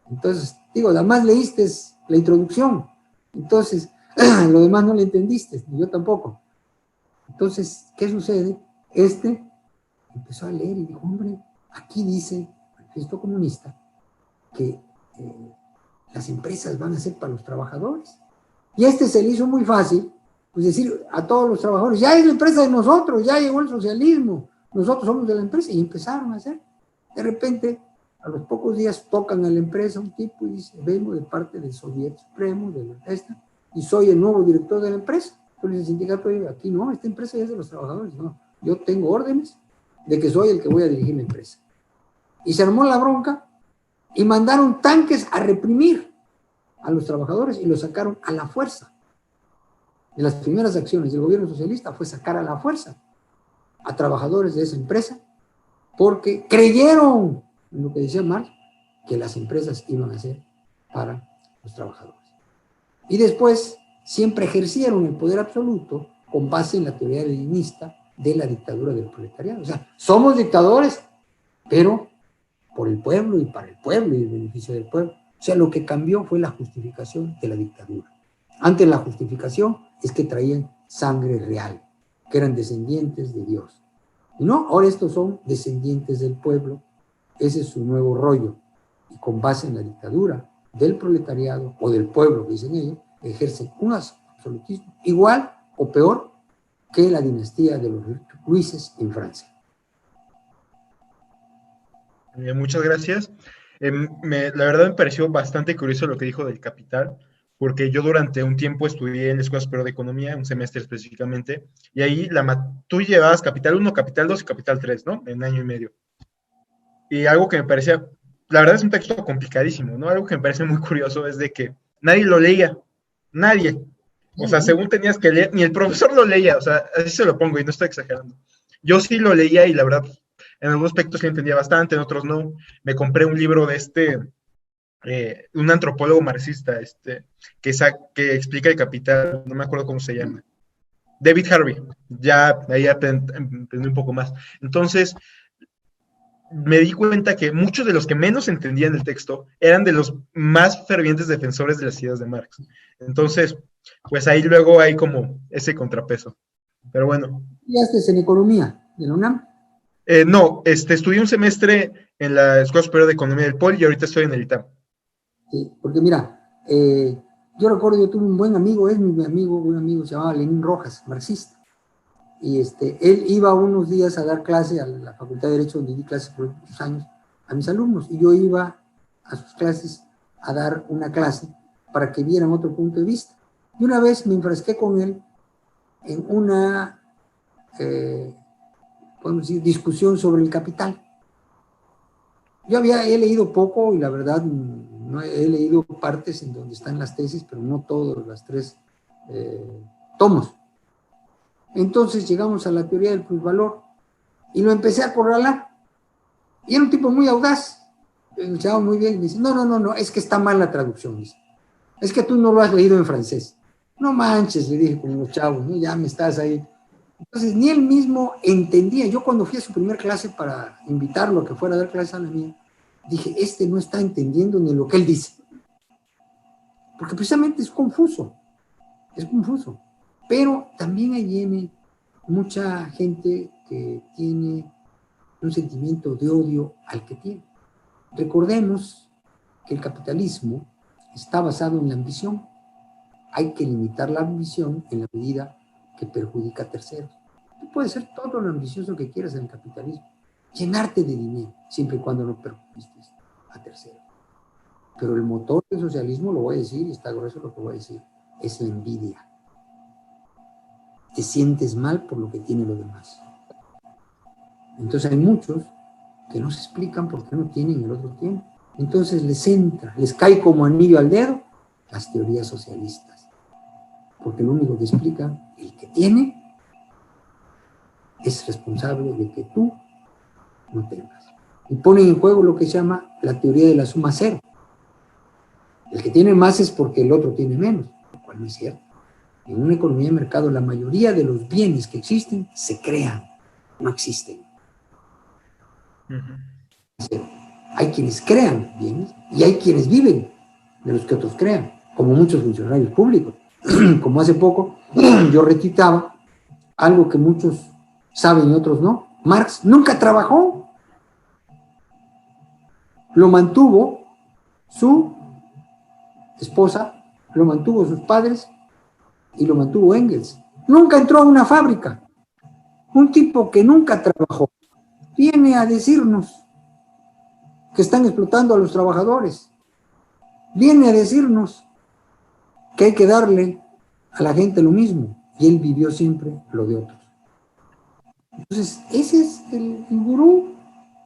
Entonces, digo, además leíste la introducción, entonces lo demás no le entendiste, ni yo tampoco. Entonces, ¿qué sucede? Empezó a leer y dijo, hombre, aquí dice el Manifiesto Comunista que las empresas van a ser para los trabajadores. Y se le hizo muy fácil, pues decir a todos los trabajadores, ya es la empresa de nosotros, ya llegó el socialismo, nosotros somos de la empresa, y empezaron a hacer. De repente, a los pocos días tocan a la empresa un tipo y dice, vengo de parte del Soviet Supremo, de la esta, y soy el nuevo director de la empresa. Entonces el sindicato dice, aquí no, esta empresa ya es de los trabajadores, no, yo tengo órdenes de que soy el que voy a dirigir la empresa. Y se armó la bronca y mandaron tanques a reprimir a los trabajadores y los sacaron a la fuerza. De las primeras acciones del gobierno socialista fue sacar a la fuerza a trabajadores de esa empresa porque creyeron en lo que decía Marx, que las empresas iban a ser para los trabajadores. Y después siempre ejercieron el poder absoluto con base en la teoría leninista de la dictadura del proletariado. O sea, somos dictadores, pero por el pueblo y para el pueblo y el beneficio del pueblo. O sea, lo que cambió fue la justificación de la dictadura. Antes la justificación es que traían sangre real, que eran descendientes de Dios. Y no, ahora estos son descendientes del pueblo. Ese es su nuevo rollo. Y con base en la dictadura del proletariado o del pueblo, que dicen ellos, ejercen un absolutismo igual o peor que la dinastía de los Luises en Francia. Muchas gracias. La verdad me pareció bastante curioso lo que dijo del Capital, porque yo durante un tiempo estudié en la Escuela Superior de Economía, un semestre específicamente, y ahí tú llevabas Capital 1, Capital 2 y Capital 3, ¿no? En año y medio. Y algo que me parecía, la verdad es un texto complicadísimo, ¿no? Algo que me parece muy curioso es de que nadie lo leía, nadie. O sea, según tenías que leer, ni el profesor lo leía, o sea, así se lo pongo y no estoy exagerando. Yo sí lo leía y la verdad, en algunos aspectos lo entendía bastante, en otros no. Me compré un libro de un antropólogo marxista, que explica el Capital, no me acuerdo cómo se llama. David Harvey, ya ahí aprendí un poco más. Entonces, me di cuenta que muchos de los que menos entendían el texto eran de los más fervientes defensores de las ideas de Marx. Entonces, pues ahí luego hay como ese contrapeso. Pero bueno. ¿Y estás en economía de la UNAM? No, estudié un semestre en la Escuela Superior de Economía del POL y ahorita estoy en el ITAM. Sí, porque mira, yo recuerdo, yo tuve un buen amigo, es mi amigo, un amigo se llamaba Lenín Rojas, marxista. Y él iba unos días a dar clase a la Facultad de Derecho, donde di clases por muchos años, a mis alumnos, y yo iba a sus clases a dar una clase para que vieran otro punto de vista. Y una vez me enfrasqué con él en una, podemos decir, discusión sobre el capital. He leído poco y la verdad no he leído partes en donde están las tesis, pero no todas las tres tomos. Entonces llegamos a la teoría del plusvalor y lo empecé a acorralar. Y era un tipo muy audaz, escuchaba muy bien, y me dice, no, es que está mal la traducción, dice. Es que tú no lo has leído en francés. No manches, le dije con los chavos, ¿no? Ya me estás ahí. Entonces ni él mismo entendía. Yo cuando fui a su primer clase para invitarlo a que fuera a dar clases a la mía, dije, no está entendiendo ni lo que él dice. Porque precisamente es confuso. Pero también ahí viene mucha gente que tiene un sentimiento de odio al que tiene. Recordemos que el capitalismo está basado en la ambición. Hay que limitar la ambición en la medida que perjudica a terceros. Tú puedes ser todo lo ambicioso que quieras en el capitalismo, llenarte de dinero, siempre y cuando no perjudiques a terceros. Pero el motor del socialismo, lo voy a decir, y está grueso lo que voy a decir, es la envidia. Te sientes mal por lo que tienen los demás. Entonces hay muchos que no se explican por qué no tienen y el otro tiene. Entonces les entra, les cae como anillo al dedo las teorías socialistas. Porque lo único que explica, el que tiene es responsable de que tú no tengas. Y ponen en juego lo que se llama la teoría de la suma cero. El que tiene más es porque el otro tiene menos, lo cual no es cierto. En una economía de mercado, la mayoría de los bienes que existen se crean, no existen. Hay quienes crean bienes y hay quienes viven de los que otros crean, como muchos funcionarios públicos. Como hace poco yo retuitaba algo que muchos saben y otros no. Marx nunca trabajó. Lo mantuvo su esposa, lo mantuvo sus padres y lo mantuvo Engels. Nunca entró a una fábrica. Un tipo que nunca trabajó viene a decirnos que están explotando a los trabajadores. Viene a decirnos que hay que darle a la gente lo mismo. Y él vivió siempre lo de otros. Entonces, ese es el gurú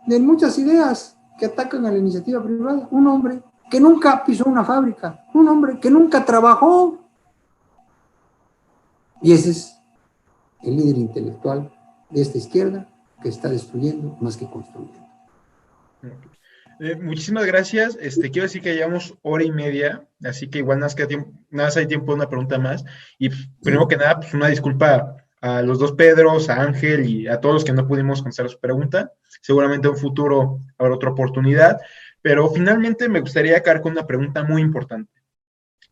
de muchas ideas que atacan a la iniciativa privada. Un hombre que nunca pisó una fábrica. Un hombre que nunca trabajó. Y ese es el líder intelectual de esta izquierda que está destruyendo más que construyendo. Muchísimas gracias. Quiero decir que llevamos hora y media, así que igual nada más hay tiempo de una pregunta más. Y primero que nada, pues una disculpa a los dos Pedros, a Ángel y a todos los que no pudimos contestar su pregunta. Seguramente en un futuro habrá otra oportunidad. Pero finalmente me gustaría acabar con una pregunta muy importante.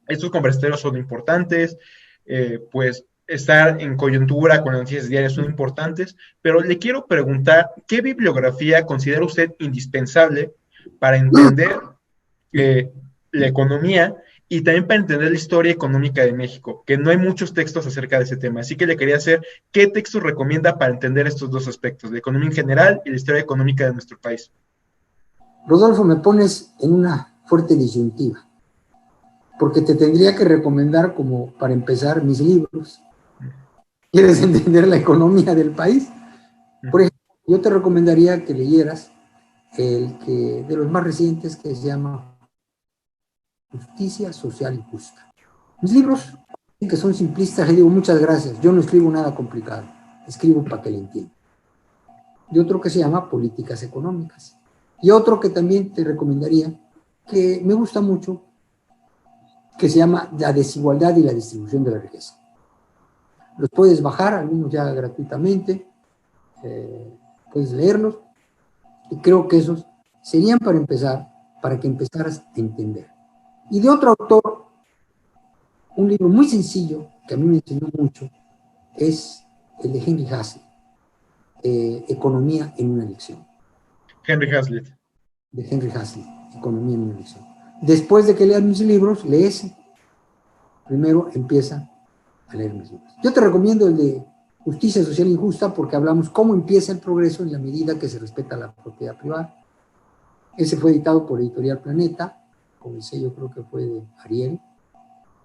Estos conversatorios son importantes, pues estar en coyuntura con las noticias diarias son importantes, pero le quiero preguntar, ¿qué bibliografía considera usted indispensable para entender la economía y también para entender la historia económica de México? Que no hay muchos textos acerca de ese tema, así que le quería hacer, ¿qué textos recomienda para entender estos dos aspectos, la economía en general y la historia económica de nuestro país? Rodolfo, me pones en una fuerte disyuntiva, porque te tendría que recomendar, como para empezar, mis libros. ¿Quieres entender la economía del país? Por ejemplo, yo te recomendaría que leyeras el que de los más recientes, que se llama Justicia Social y Justa. Mis libros, que son simplistas, le digo muchas gracias, yo no escribo nada complicado, escribo para que le entiendan. Y otro que se llama Políticas Económicas. Y otro que también te recomendaría, que me gusta mucho, que se llama La desigualdad y la distribución de la riqueza. Los puedes bajar, algunos ya gratuitamente, puedes leerlos, y creo que esos serían para empezar, para que empezaras a entender. Y de otro autor, un libro muy sencillo, que a mí me enseñó mucho, es el de Henry Hazlitt, Economía en una lección. Henry Hazlitt. De Henry Hazlitt, Economía en una lección. Después de que leas mis libros, lee ese. Primero empieza a leer mis libros. Yo te recomiendo el de Justicia Social y Justa, porque hablamos cómo empieza el progreso en la medida que se respeta la propiedad privada. Ese fue editado por Editorial Planeta, con el sello creo que fue de Ariel,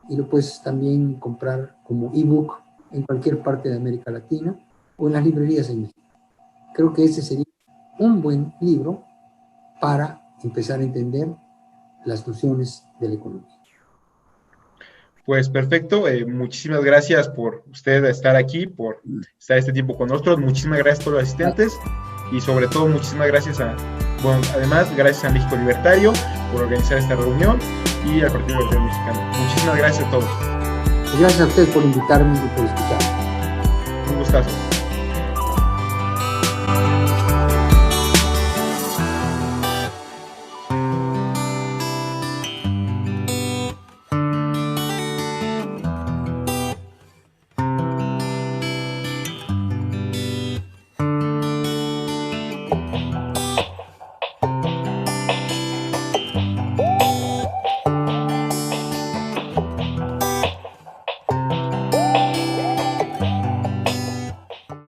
y lo puedes también comprar como ebook en cualquier parte de América Latina o en las librerías en México. Creo que ese sería un buen libro para empezar a entender las nociones de la economía. Pues perfecto, muchísimas gracias por usted estar aquí, por estar este tiempo con nosotros, muchísimas gracias a todos los asistentes y sobre todo muchísimas gracias además gracias a México Libertario por organizar esta reunión y al Partido Libertario Mexicano. Muchísimas gracias a todos. Y gracias a ustedes por invitarme y por escucharme. Un gustazo.